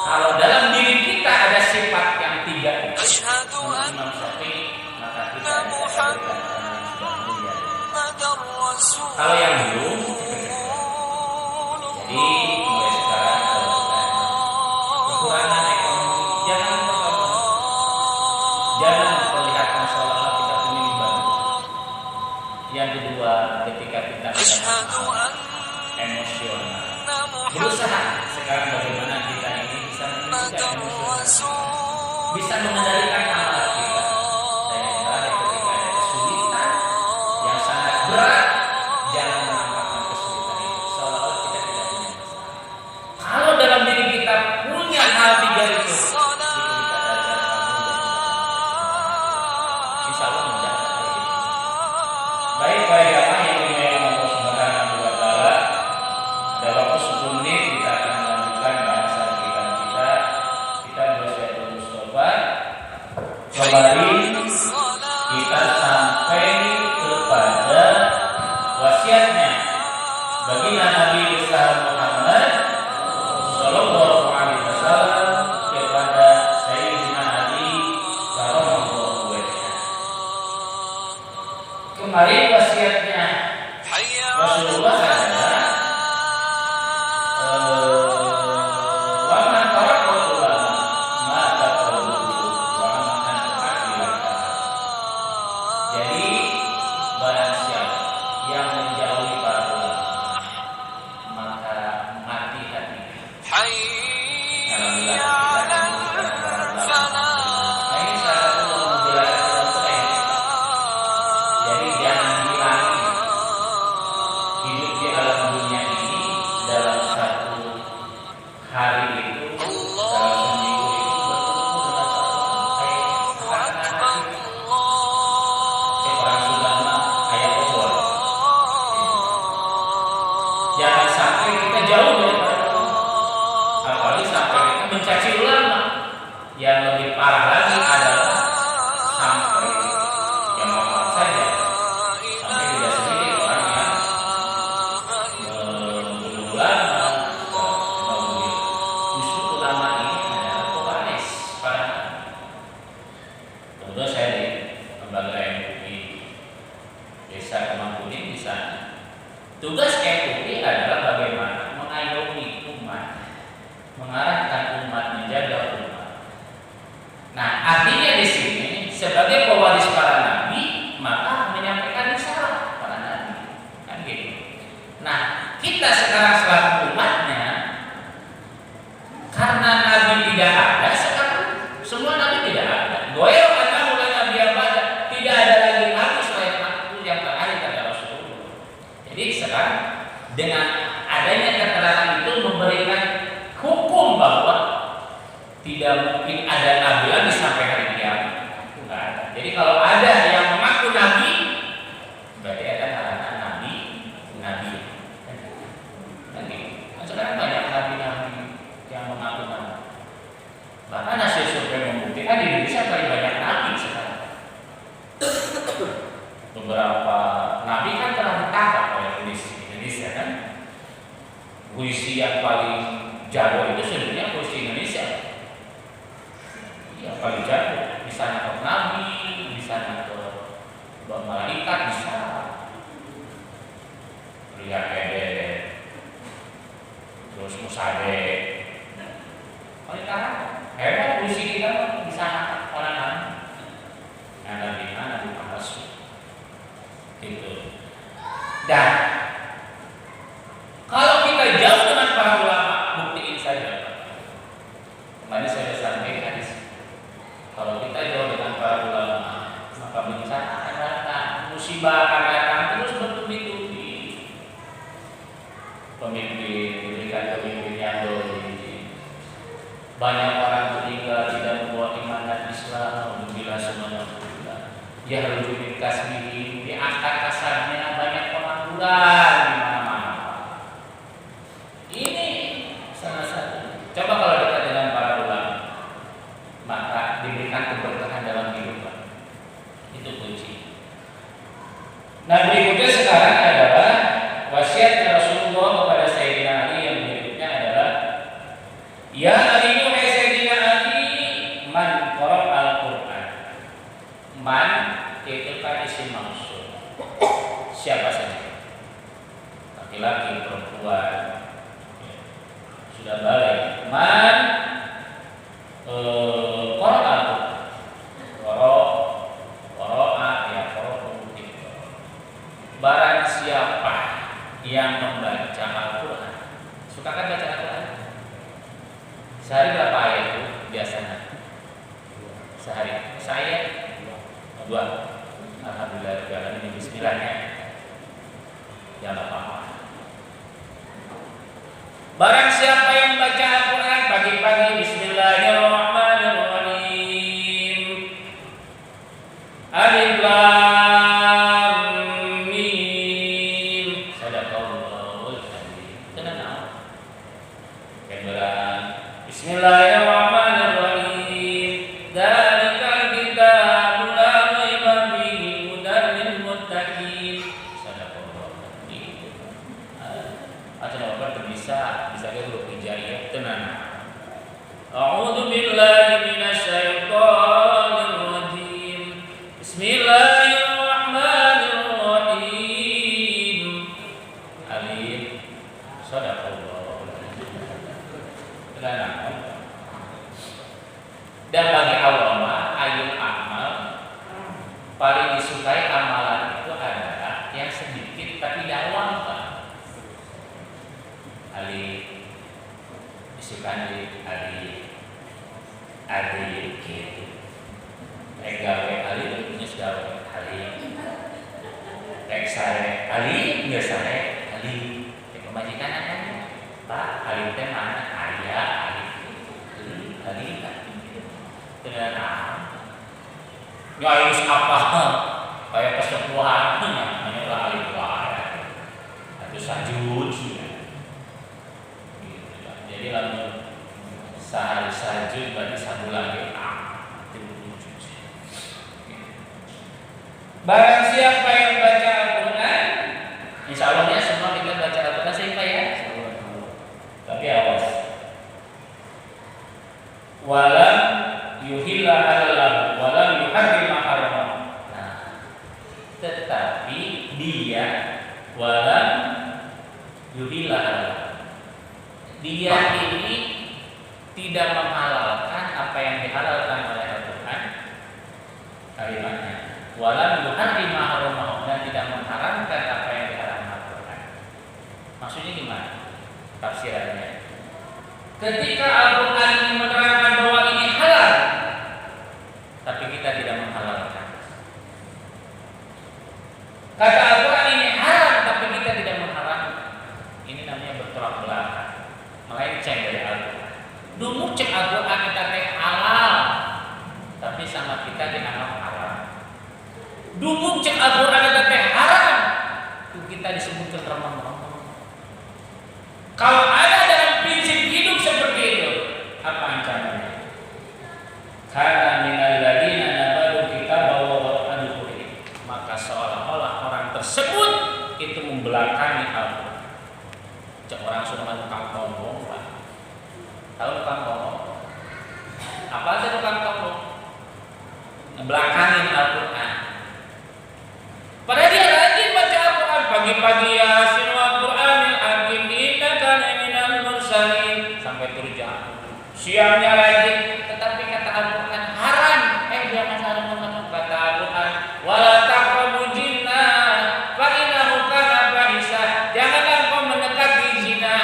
kalau dalam diri kita ada sifat yang tiga itu, menurut Imam Syafi'i, maka kita ada orang yang sudah mulia. Kalau yang belum, jadi mulai sekarang kalau kita kekurangan ekonomi, jangan memperlihatkan seolah-olah kita punya ibadah. Yang kedua, ketika kita emosional, berusaha sekarang bagaimana kita ini bisa menunjukkan emosional, bisa mengendalikan amarah kita. Dan yang terakhir, ketika ada kesulitan yang sangat berat, jangan menampakkan kesulitan itu seolah-olah kita tidak punya masalah. Kalau dalam diri kita punya hal tiga itu, insya Allah mudah. Baik, apa yang dimuliakan Allah Subhanahu wa Ta'ala. Ada waktu 10 menit kita akan melanjutkan bahasan kita Kemarin kita sampai kepada wasiatnya baginda Nabi besar Muhammad Sallallahu Alaihi Wasallam kepada Sayyidina Ali Sallallahu Alaihi Wasallam. Kemarin wasiatnya Rasulullah adalah tugas MUI adalah bagaimana mengayomi umat, mengarahkan umat, menjaga umat. Nah, artinya di sini sebagai pewaris para nabi, maka menyampaikan risalah para nabi, kan gitu. Nah, kita sekarang selaku umatnya, karena nabi tidak ada sekarang, semua nabi tidak ada. Goyang kata mulai nabi yang ada, tidak ada lagi nabi selain aku yang terakhir kata Rasulullah. Jadi sekarang dengan adanya keterangan itu memberikan hukum bahwa tidak mungkin ada nabi lagi sampai hari kiamat. Itu nggak ada. Jadi kalau ada yang mengaku nabi, berarti ada larangan nabi. Kan sekarang banyak nabi-nabi yang mengaku nabi. Bahkan hasil survei membuktikan di Indonesia paling banyak nabi sekarang. Beberapa nabi kan telah ditangkap oleh Indonesia kan. Puisi yang paling jago itu sebenarnya puisi Indonesia. Yang paling jago, misalnya ke nabi, misalnya ke malaikat, bisa lihat Eden, terus Musade. Paling tahu, hebat puisi kita bisa orang-orang. Nabi Muhammad gitu. Dan kalau kita jauh dengan para ulama, buktiin saja. Kemarin saya sampaikan di sini. Kalau kita jauh dengan para ulama, maka bencana akan datang, musibah akan datang terus bertubi-tubi. Pemimpin diberikan pemimpin yang dolim. Banyak orang meninggal tidak membawa iman dan Islam. Bila semuanya berubah, dia rujuk kasih diangkat kasarnya, banyak pengangguran di mana-mana. Ini salah satu. Coba kalau dekat dengan para ulama, maka diberikan keberkahan dalam kehidupan. Itu kunci. Nah, berikutnya sekarang adalah wasiat Rasulullah kepada Sayyidina Ali yang berikutnya adalah ya Ali, wahai Sayyidina Ali, man qara al-Qur'an. Man itu kan isim maksud. Siapa saja, laki-laki, perempuan, sudah balik. Man qara al-Qur'an. Qara ya barang siapa yang membaca Al-Quran. Suka kan baca Al-Quran? Sehari berapa ayat itu biasanya? Sehari. Saya 2. Alhamdulillah, ini bismillahnya. Ya Allah apa. Barang siapa yang baca Al-Quran pagi-pagi, bismillahirrahmanirrahim. Alif Lam Mim. Sadaqallahul Azim. Tenang. Bismillahirrahmanirrahim. Dzalikal kitab Dan bagi Allah ayul amal, paling disukai amalan itu adalah yang sedikit tapi dalam Pak. Ali disukai ali gitu. Gawe ali geus gawe ali. Rek sare ali geus sare ali. Pemajikan kan Pak, ali teh mana aya ali. Ali dengan harus apa kayak persepuhan hanya lah alih itu sajud gitu. Jadi lalu sehari sajud berarti satu lagi barang siapa yang baca Al-Quran, insya Allahnya semua kita baca Al-Quran siapa ya? Tapi awas walam yuhilla halalahu walam yuharrima haramah. Nah, tetapi dia walam yuhilla halalahu, dia ini tidak menghalalkan apa yang dihalalkan oleh Al-Quran. Kalimatnya walam yuharrima haramah, dan tidak mengharamkan apa yang diharamkan Al-Quran. Maksudnya gimana? Tafsirannya, ketika Al-Quran ini menerangkan bahwa ini halal, tapi kita tidak menghalalkan. Kata Al-Quran ini halal, tapi kita tidak menghalalkan. Ini namanya bertolak belakang, melenceng dari Al-Quran. Dulu cek Al-Quran kita halal, tapi sama kita dianggap haram. Dulu cek Al-Quran kita haram, itu kita disebutkan remang-remang. Kalau ada dalam prinsip hidup seperti itu, apa ancamannya? Karena minal ladina nabadu kitab wa wara'an dzikri, maka seolah-olah orang tersebut itu membelakangi Al-Quran. Cek orang sudah tukang ngomong, Pak. Tahu tukang ngomong? Apa aja tukang ngomong? Ngebelakangin Al-Quran. Padahal dia rajin baca Al-Quran, pagi-pagi Yasin wal Qur'anil hakim innaka laminal mursalin sampai turja. Siangnya rajin, tetapi kata Al-Quran haram. Jangan salah mengatakan kata Al-Quran wala taqrabu zina fa innahu kana fahisha. Janganlah kau mendekati zina.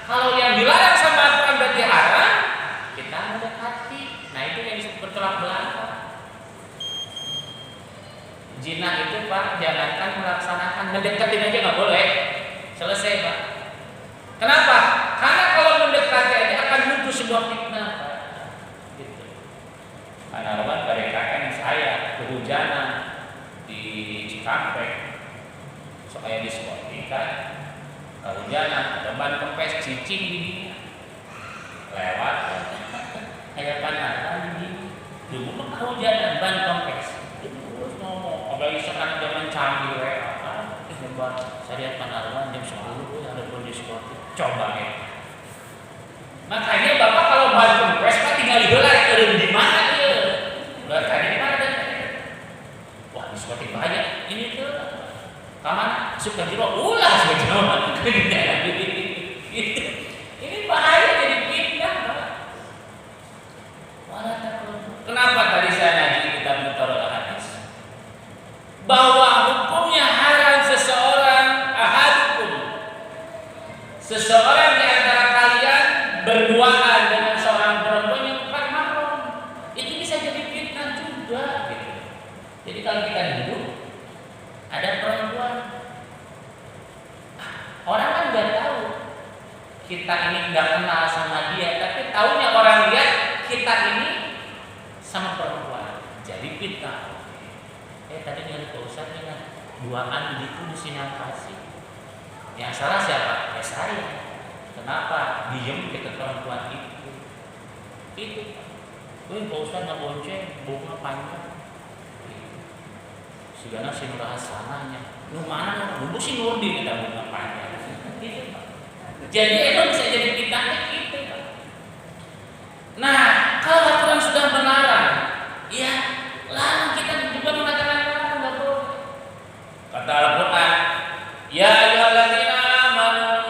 Kalau yang dilarang sama Al-Quran berarti haram, kita mendekati. Nah, itu yang disebut bertolak belakang. Zina itu Pak, jangankan melaksanakan, mendekatin aja nggak boleh. Selesai Pak. Kenapa? Karena kalau mendekati aja akan muncul sebuah fitnah Pak. Gitu. Karena Roman pada KKN saya kehujanan di Cikampek, soalnya di Spotika, kehujanan, ada ban kempes cicing di dunia. Lewat, kayak panas di dulu kehujanan ban kempes. Apalagi sekarang zaman canggih hebat. Saya lihat Panarwan jam 10 ada kondisi seperti coba ya. Makanya Bapak kalau ban kempes Pak tinggal digelar turun di mana dia? Tadi di mana tadi? Wah, di seperti banyak. Ini tuh kamar suka jero ulah suka jero. Ini bahaya jadi fitnah, Pak. Kenapa tadi saya ngaji kita mentorol hadis? Bahwa hukumnya haram seseorang di antara kalian berduaan dengan seorang perempuan yang bukan mahram. Itu bisa jadi fitnah juga gitu. Jadi kalau kita duduk ada perempuan, orang kan nggak tahu kita ini nggak kenal sama dia, tapi taunya orang lihat kita ini sama perempuan, jadi fitnah. Tadi dengan Pak Ustadz dengan duaan gitu di Sinar Kasih. Yang salah siapa? Ya saya. Kenapa? Diem ke perempuan itu. Itu. Pak Ustadz nggak bonceng, bunga panjang. Segala si Nur Hasananya. Nu mana? Bumbu si Nurdin kita bunga panjang. Gitu. Jadi itu bisa jadi fitnah gitu. Nah, kalau Al-Quran sudah melarang, ya larang kita juga mengatakan nggak boleh. Kata Al-Quran, ya ayyuhalladzina amanu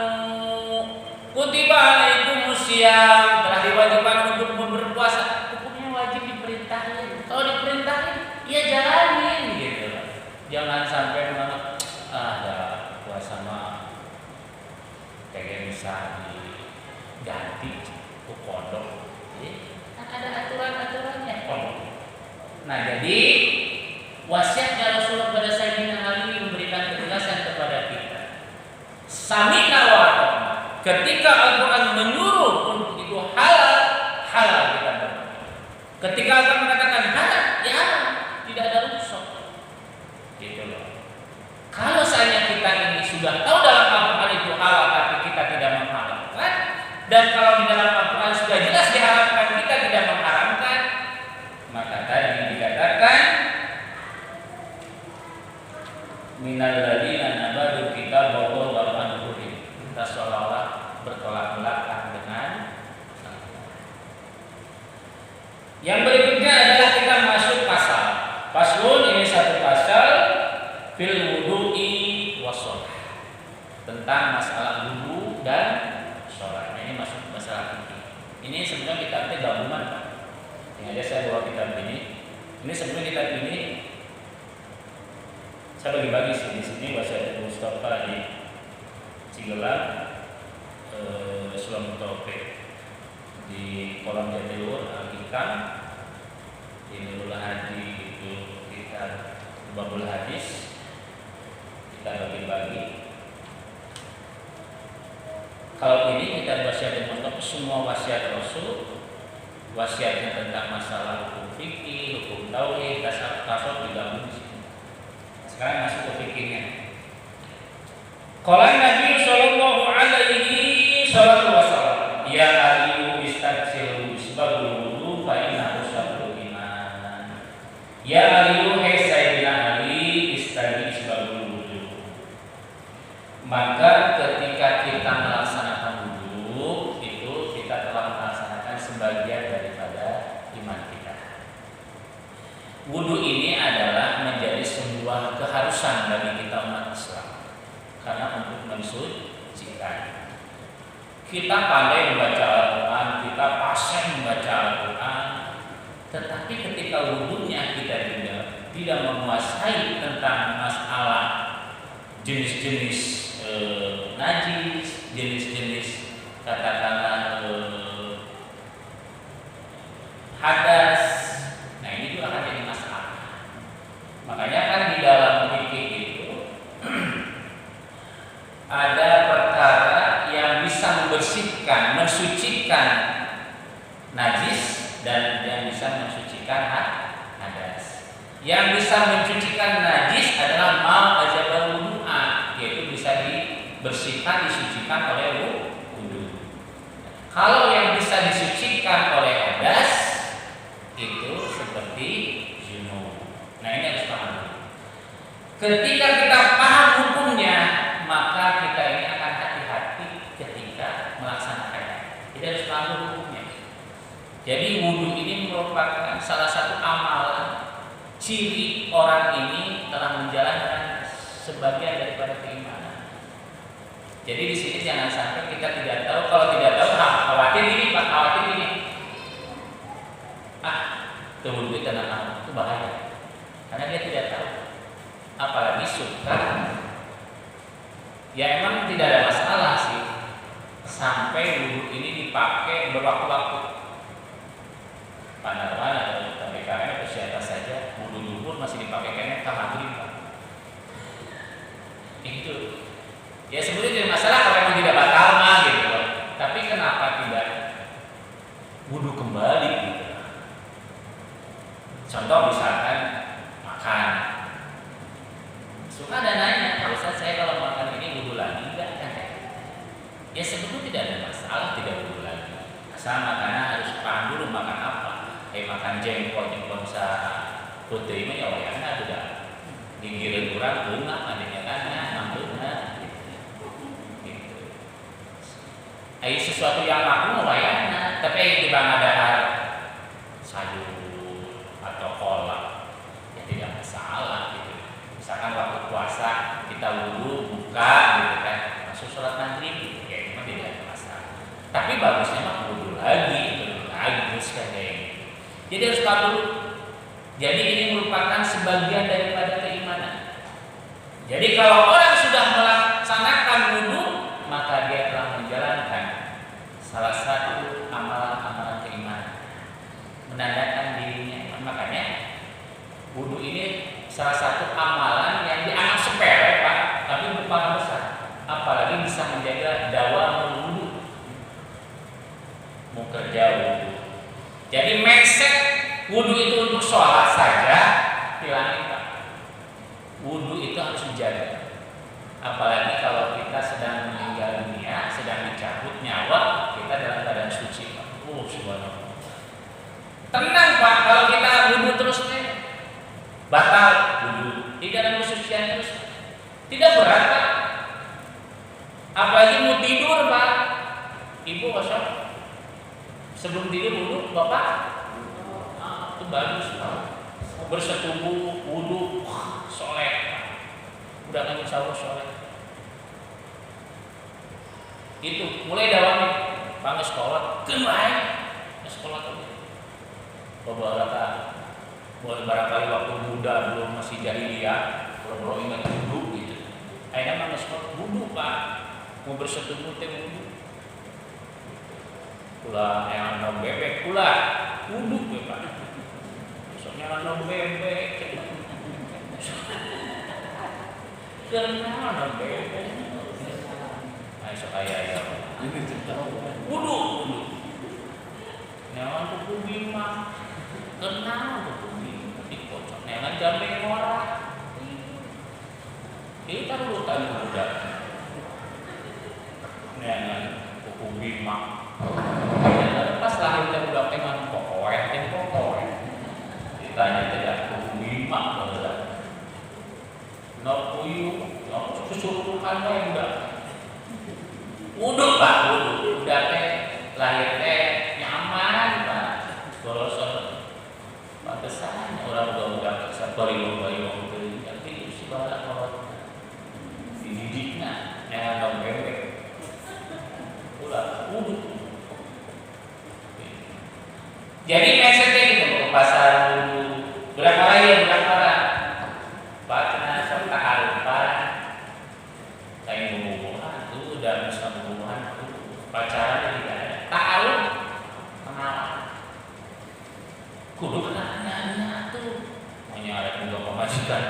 kutiba alaikumus syiyam, telah diwajibkan untuk berpuasa. Hukumnya Nah, jadi wasiatnya Rasulullah pada Sayyidina Ali memberikan kejelasan kepada kita. Sami'na wa ata'na. Ketika Al-Quran menyuruh untuk itu halal, halal kita berbuat. Ketika Al-Quran mengatakan halal, ya halal, tidak ada rukhsah. Gitu loh. Kalau saja kita ini sudah tahu dalam Al-Quran itu halal, tapi kita tidak menghalalkan, dan kalau di dalam Al-Quran sudah jelas diharamkan, kita tidak mengharamkan, maka tadi dikatakan minal ladina nabadu kitab wa anhum. Kita seolah-olah bertolak belakang dengan. Yang berikutnya adalah kita masuk pasal. Paslun ini satu pasal fil wudu'i wassalah. Tentang masalah wudu dan sholat. Ini masuk masalah fikih. Ini sebenarnya kitabnya gabungan, Pak. Sengaja saya bawa kitab ini. Ini sebenarnya kitab ini saya bagi-bagi sih. Di sini bahasa Mustafa di Cigelang, Sulam Taufik di Kolam Jatiluhur, Al-Hikam di Nurul Hadi itu kita Babul Hadis, kita bagi-bagi. Kalau ini kita wasiat Mustafa, semua wasiat Rasul, wasiatnya tentang masalah hukum fikih, hukum tauhid, tasawuf digabung di sini. Sekarang masuk ke fikihnya. Qala Nabi sallallahu alaihi wasallam, ya aliyu istaghfiru bisbabul wudu fa innahu syarrul iman. Ya aliyu hai sayyidina Ali istaghfiru bisbabul wudu. Maka ketika kita melaksanakan wudu, itu kita telah melaksanakan sebagian daripada iman kita. Wudu ini adalah menjadi sebuah keharusan bagi kita umat Islam. Karena untuk mensucikan, kita pandai membaca Al-Quran, kita fasih membaca Al-Quran, tetapi ketika wudunya kita tidak menguasai tentang masalah jenis-jenis najis, jenis-jenis katakanlah hadas, nah ini juga akan jadi masalah. Makanya kan di dalam fikih itu ada perkara yang bisa membersihkan, mensucikan najis dan yang bisa mensucikan hadas. Yang bisa mensucikan najis adalah ma ajabal wudu'a, yaitu bisa dibersihkan, disucikan oleh wudu. Kalau yang bisa disucikan oleh hadas itu seperti junub. Nah ini harus paham. Ketika kita paham hukumnya, maka kita ini akan hati-hati ketika melaksanakannya. Kita harus paham hukumnya. Jadi wudu ini merupakan salah satu amalan ciri orang ini telah menjalankan sebagian daripada keimanan. Jadi di sini jangan sampai kita tidak tahu. Kalau tidak tahu, khawatir ini, Pak, khawatir ini. Wudu itu tenang, itu bahaya. Karena dia tidak tahu. Apalagi suka. Ya emang tidak ada masalah sih sampai wudu ini dipakai berwaktu-waktu. Panarwan atau TBKM atau siapa saja wudu duhur masih dipakai kayaknya maghrib, Pak. Itu. Ya sebenarnya tidak masalah kalau memang tidak batal mah gitu. Tapi kenapa tidak wudu kembali gitu? Contoh misalkan makan. Suka ada nanya, Pak Ustaz, saya kalau makan ini wudu lagi enggak kan? Ya sebetulnya tidak ada masalah tidak wudu lagi. Asal makannya harus paham dulu makan apa. Makan jengkol sa putih mah ya wayahna sudah gigireun urang beunga adanya kan nambeuna gitu. Sesuatu yang makruh wayahna, tapi di bang ada sayur atau kolak ya tidak masalah gitu. Misalkan waktu puasa kita wudu buka gitu kan, masuk sholat maghrib gitu, ya itu mah tidak ada masalah. Tapi bagusnya mah wudu lagi itu bagus kan ya. Jadi harus tahu dulu. Jadi ini merupakan sebagian daripada keimanan. Jadi kalau orang sudah melaksanakan wudu, maka dia telah menjalankan salah satu amalan-amalan keimanan, menandakan dirinya. Makanya Wudhu ini salah satu amalan yang dianggap sepele Pak, tapi berpahala besar. Apalagi bisa menjaga dawamul wudhu. Mau kerja wudhu. Jadi mindset wudhu itu untuk sholat saja hilangin Pak. Wudhu itu harus dijaga. Apalagi kalau kita sedang meninggal dunia, sedang dicabut nyawa, kita dalam keadaan suci Pak. Subhanallah. Tenang Pak, kalau kita wudhu terus batal wudhu di dalam kesucian terus, tidak berat Pak. Apalagi mau tidur Pak, ibu kosong sebelum tidur wudhu Bapak, itu bagus Pak. Bersetubuh wudhu soleh, udah kan insya Allah soleh. Itu mulai dawami Pak sekolah, kemarin sekolah tuh beberapa barangkali waktu muda belum masih jahiliyah, belum ingat wudhu gitu. Akhirnya mana sekolah wudhu Pak, mau bersetubuh teh wudhu. Pula yang nom bebek pula wudhu Pak. Besoknya nom bebek. Kenapa nom bebek? Ayo ayah. Wudhu. Nyaman kuku bima. Kenal kuku bima. Dikocok. Nyaman jambe ngorah. Kita dulu tanya budak. Nyaman kuku bima. Pas lahir kita budak teman pokoknya. Ditanya tidak kuku bima. No puyu. No kesuruhan yang udah. Wudhu Pak, wudhu. Udah lahir nyaman Pak. Golosor pantesan orang udah bariung itu tapi si balak kalau dididiknya yang bebek. Udah wudhu. Jadi mindsetnya gitu ke pasar wudhu. Berapa lagi berapa Pak serta harumpan kayak hubungan itu udah bisa hubungan pacaran tidak ada ta'aruf kenalan kudu kenalnya tuh hanya ada juga pemajikan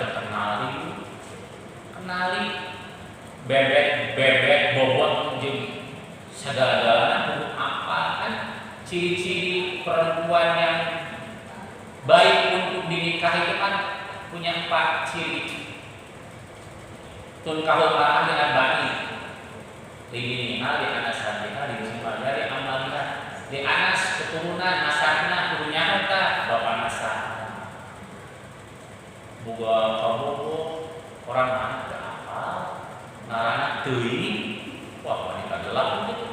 kenali bebek bobot jadi segala-galanya kudu apa kan ciri-ciri perempuan yang baik untuk dinikahi itu kan punya 4 ciri. Tunkahul mar'ah dengan bani lidiniha, di anas hadiha, di muslimah, dari amaliha, di anas keturunan nasabna kudunya harta bapak nasab buga kabuku orang mana apa ngarana teuing wah wanita gelap gitu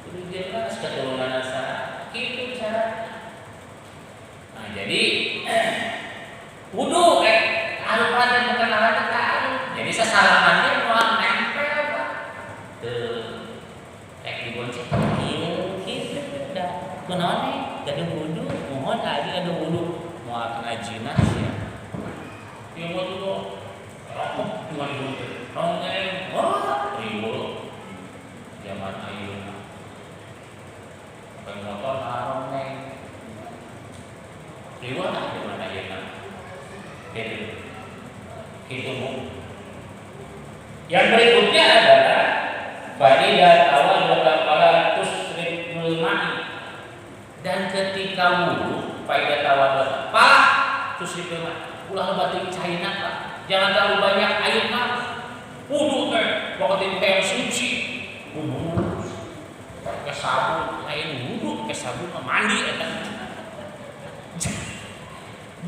kudu jelas keturunan nasab gitu cara. Nah jadi wudhu arupan dan perkenalan ta'aruf. Jadi sesalamannya mau nempel Pak. Tuh. Dibonceng gitu dah. Kunaon gada wudhu, mohon aja ada wudhu. Mau akan ajina sih. Yang mau tuh rokok cuma wudhu. Rongeng, ribu. Zaman ayeuna. Pakai motor rongeng. Ribu ada di mana ayeuna? Itu yang berikutnya adalah faidah awal berkala tusriful ma'i, dan ketika wudhu faidah awal berkala tusriful ma'i ulah batin cainan Pak, jangan terlalu banyak air Pak. Wudhu pokoknya kayak suci wudhu pakai sabun lain wudhu pakai sabun mandi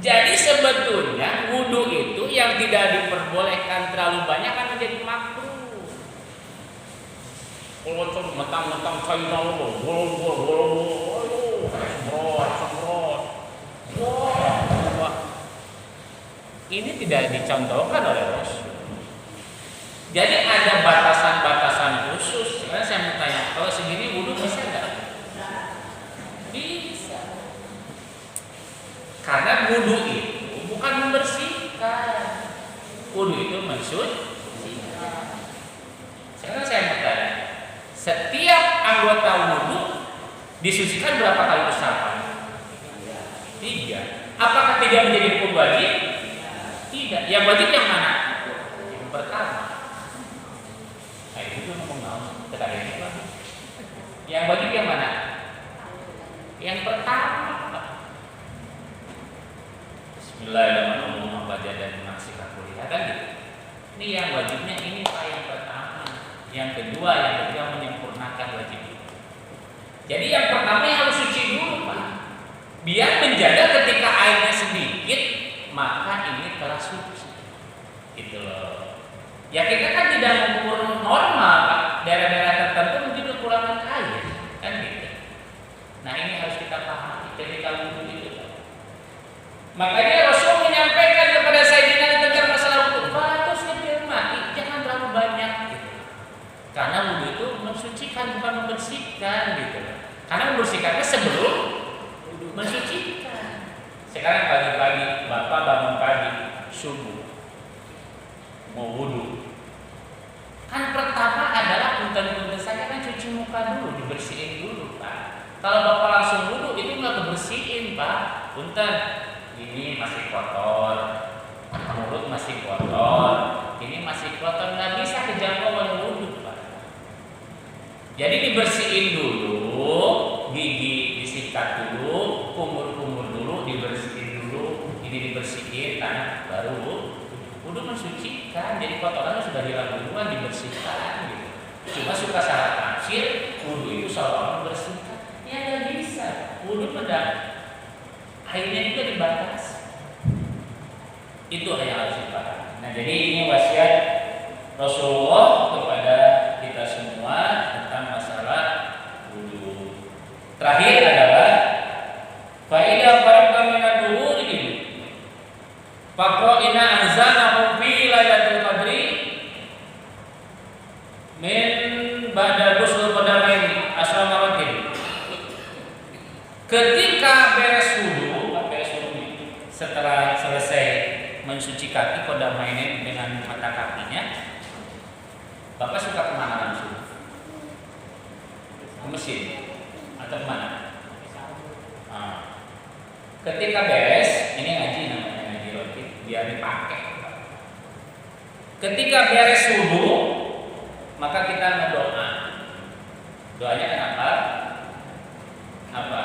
Jadi sebetulnya wudhu itu yang tidak diperbolehkan terlalu banyak kan menjadi makruh. Kalau mentang-mentang China semprot. Ini tidak dicontohkan oleh Rasul. Jadi ada batasan-batasan khusus. Sekarang saya mau tanya, kalau segini wudhu bisa nggak? Bisa. Karena wudhu itu bukan membersihkan. Wudhu itu mensucikan. Sekarang saya mau tanya, setiap anggota wudhu disucikan berapa kali usapan? 3. Apakah tidak menjadi hukum wajib? Tidak. Yang wajib yang mana? Yang pertama. Nah itu ngomong terkadang itu. Yang wajib yang mana? Yang pertama. Bismillahirrahmanirrahim. Baca dan menyaksikan kuliah kan gitu. Ini yang wajibnya ini Pak yang pertama. Yang kedua menyempurnakan wajib itu. Jadi yang pertama yang harus suci dulu Pak. Biar menjaga ketika airnya sedikit maka ini telah suci. Gitu loh. Ya kita kan tidak mengukur normal Pak. Daerah-daerah tertentu mungkin kekurangan air kan gitu. Nah ini harus kita pahami ketika wudhu itu. Makanya Rasul menyampaikan kepada Sayyidina tentang masalah wudhu, batasnya firman, jangan terlalu banyak gitu. Karena wudhu itu mensucikan bukan membersihkan gitu. Karena membersihkannya sebelum mensucikan. Sekarang pagi-pagi Bapak bangun pagi subuh mau wudhu. Kan pertama adalah punten-punten saja kan cuci muka dulu, dibersihin dulu Pak. Kalau Bapak langsung wudhu itu nggak kebersihin Pak. Punten, ini masih kotor, mulut masih kotor, ini masih kotor, nggak bisa kejangkau oleh wudhu Pak. Jadi dibersihin dulu, gigi disikat dulu, kumur-kumur dulu, dibersihin dulu, ini dibersihin, tanah baru wudhu mensucikan. Jadi kotorannya sudah hilang duluan, dibersihkan gitu. Cuma suka syarat tafsir, wudhu itu seolah membersihkan. Ya nggak bisa, wudhu pada airnya juga dibatasi. Itu yang harus dipahami. Nah jadi ini wasiat Rasulullah kepada kita semua tentang masalah wudhu. Terakhir adalah faidah faraqta minad duhuri faqra'ina anzalnahu fi lailatul qadri min ba'da ghusl qadamaini asra maratin. Ketika beres wudhu setelah selesai mensuci kaki qadamaini dengan mata kakinya, Bapak suka kemana langsung? Ke mesin atau kemana? Nah, ketika beres, ini ngaji namanya ngaji roti, biar dipakai. Ketika beres wudhu, maka kita berdoa. Doanya kenapa? Apa?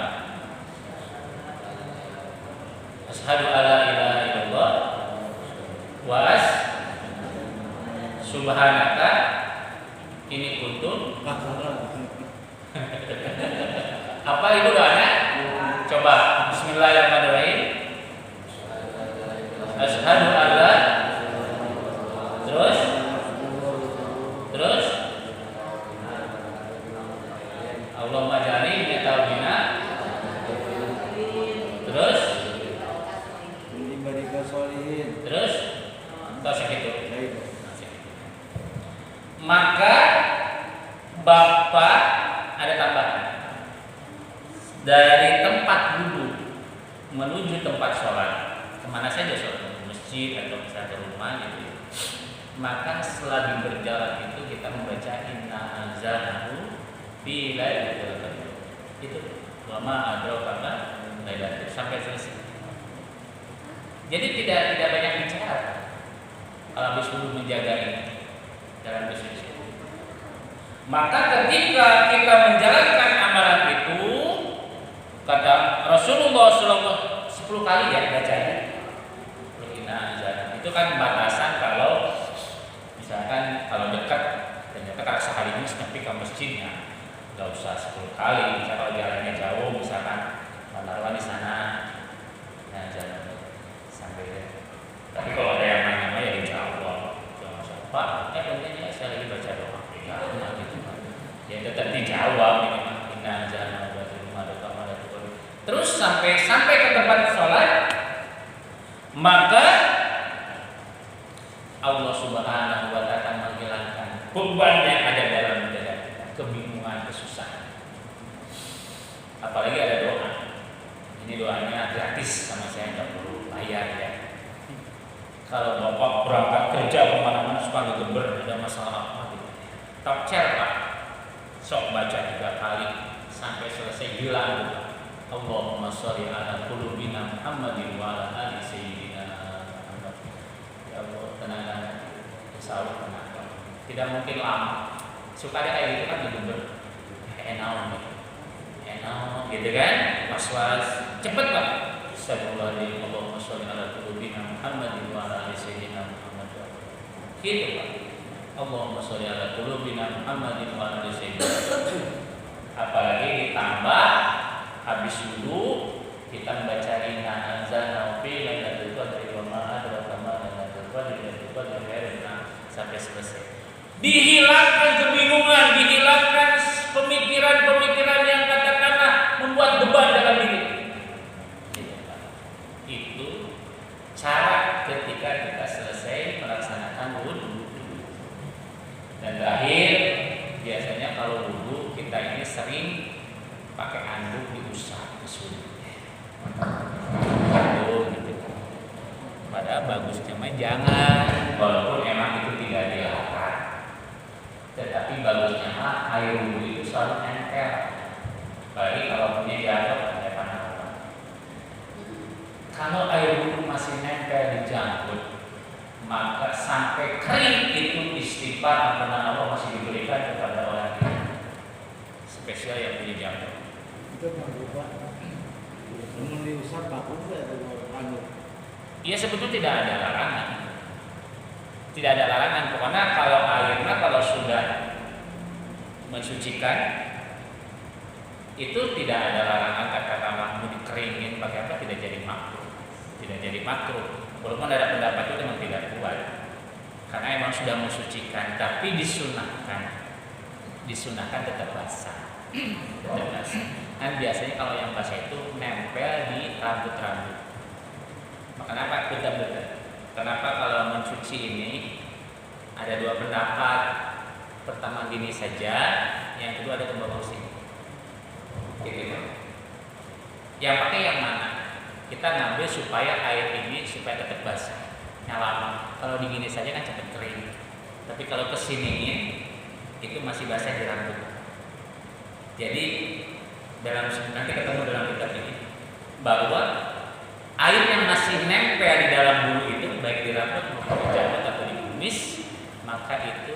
Asyhadu alla ilaha illallah wa subhanaka ini kuntu. Apa itu doanya? Coba bismillahirrahmanirrahim. Asyhadu alla terus Allahumma ja'alni min tawbina terus segitu. Maka Bapak ada tambahan dari tempat wudhu menuju tempat sholat, kemana saja sholat, masjid atau misalnya ke rumah gitu. Maka selagi berjalan itu kita membaca inna anzalnahu fi lailatul qadr. Itu wa ma adraka lailatul sampai selesai. Jadi tidak banyak bicara kalau habis wudhu menjaga ini dalam bersuci. Maka ketika kita menjalankan amalan itu, kata Rasulullah SAW 10 kali ya bacanya. Itu kan batasan kalau misalkan kalau dekat ternyata kalau sehari ini sampai ke masjidnya nggak usah 10 kali. Misalkan kalau jalannya jauh, misalkan menaruh di sana, nah jalan sampai. Tapi kalau ada yang nanya ya dijawab. Jangan usah Pak, pentingnya saya lagi baca doa. Ya tetap dijawab ini mah jangan terus sampai ke tempat sholat, maka Allah Subhanahu wa ta'ala menghilangkan beban yang ada dalam dada kita, kebingungan, kesusahan. Apalagi ada doa. Ini doanya gratis sama saya, nggak perlu bayar ya. Kalau Bapak berangkat kerja kemana-mana suka ngegeber, ada masalah apa gitu, tak Pak, sok baca 3 kali sampai selesai hilang. Allahumma sholli ala qulubina Muhammadin wa ala ali sayyidina Muhammad. Ya Allah, tenangkan insya tenang. Tidak mungkin lama. Suka ada kayak gitu kan didengar. Enak gitu kan? Was-was. Cepet Pak. Astagfirullahaladzim. Allahumma sholli ala qulubina Muhammadin wa ala ali sayyidina Muhammad. Gitu Pak. Allahumma sholli ala qulubina Muhammadin wa ala ali sayyidina Muhammad. Apalagi ditambah habis wudu kita membaca inna anzalnahu fi lailatul qadri wa ma adraka ma lailatul qadri sampai selesai. Dihilangkan kebingungan, dihilangkan pemikiran-pemikiran yang katakanlah membuat beban dalam diri. Itu cara ketika kita selesai melaksanakan wudu. Dan terakhir, biasanya kalau wudu kita ini sering pakai anduk diusap kesulit. Gitu. Padahal bagusnya mah jangan, walaupun emang itu tidak dilarang. Tetapi bagusnya mah air wudu itu selalu nempel. Bagi kalau punya janggut ada panah. Kalau air wudu masih nempel di janggut, maka sampai kering itu istighfar ampunan Allah masih diberikan kepada orang itu. Spesial yang punya janggut. Itu berubah. Belum diusap bagus ya anu. Iya sebetulnya tidak ada larangan. Tidak ada larangan karena kalau airnya kalau sudah mensucikan itu tidak ada larangan katakanlah mau dikeringin pakai apa tidak jadi makruh. Tidak jadi makruh. Walaupun ada pendapat itu memang tidak kuat. Karena emang sudah mensucikan tapi disunahkan tetap basah. Tetap basah. Kan biasanya kalau yang basah itu nempel di rambut-rambut. Kenapa betul-betul? Kenapa kalau mencuci ini ada dua pendapat. Pertama gini saja, yang kedua ada ke bawah sini. Gitu. Yang pakai yang mana? Kita ngambil supaya air ini supaya tetap basah. Yang lama. Kalau digini saja kan cepat kering. Tapi kalau kesiniin itu masih basah di rambut. Jadi nanti ketemu dalam kitab ini bahwa air yang masih nempel di dalam bulu itu baik di rambut maupun di janggut atau di kumis, maka itu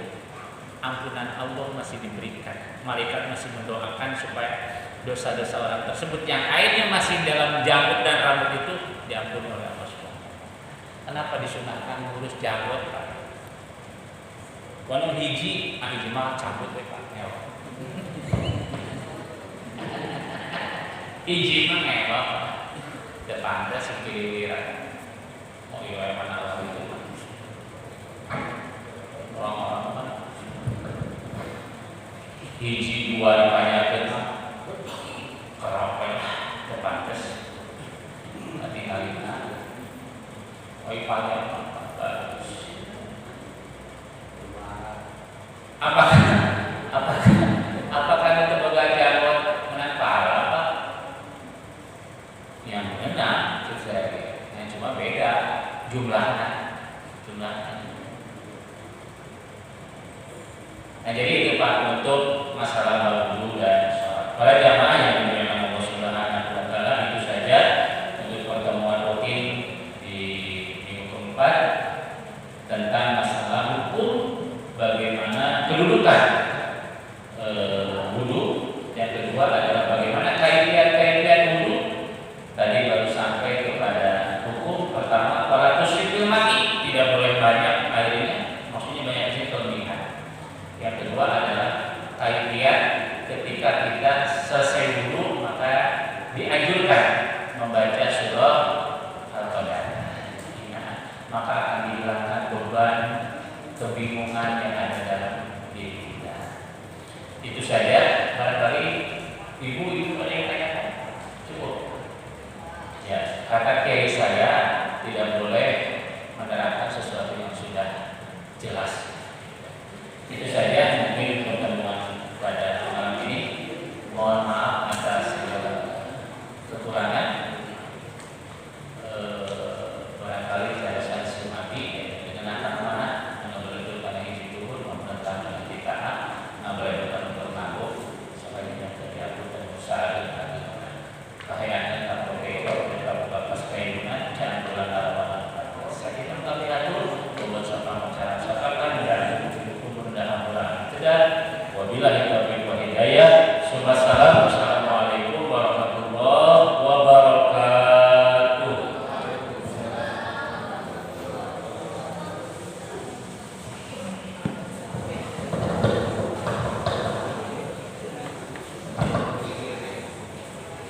ampunan Allah masih diberikan. Malaikat masih mendoakan supaya dosa-dosa orang tersebut yang airnya masih dalam janggut dan rambut itu diampuni oleh Allah SWT. Kenapa disunahkan ngurus janggut Pak? Walau hiji mah cabut Pak. Hiji mah ngewak depan ada sekeliling. Oh iya mana lagi itu orang-orang mana? Hiji dua dipanyakeun keropen depan tes. Nanti halina. Oh iya panjang bagus. Apakah itu boga janggut menempel apa? Yang benar itu saya yang cuma beda jumlahnya. Nah jadi itu Pak untuk masalah wudu dan sholat. Para jamaah yang dimuliakan Allah Subhanahu wa taala, itu saja untuk pertemuan rutin di minggu keempat tentang masalah hukum bagaimana kedudukan wudu. Yang kedua adalah bagaimana kaifiat wudu. Tadi baru sampai kepada hukum pertama para tusrifil mati, tidak boleh banyak airnya, maksudnya banyak sih kelebihan. Yang kedua adalah kaifiat ketika kita selesai wudu maka dianjurkan membaca surah Al-Qadar. Maka akan dihilangkan beban kebingungan yang ada dalam diri kita. Itu saja. Barangkali ibu ada yang tanyakan. Cukup. Ya, kata kiai saya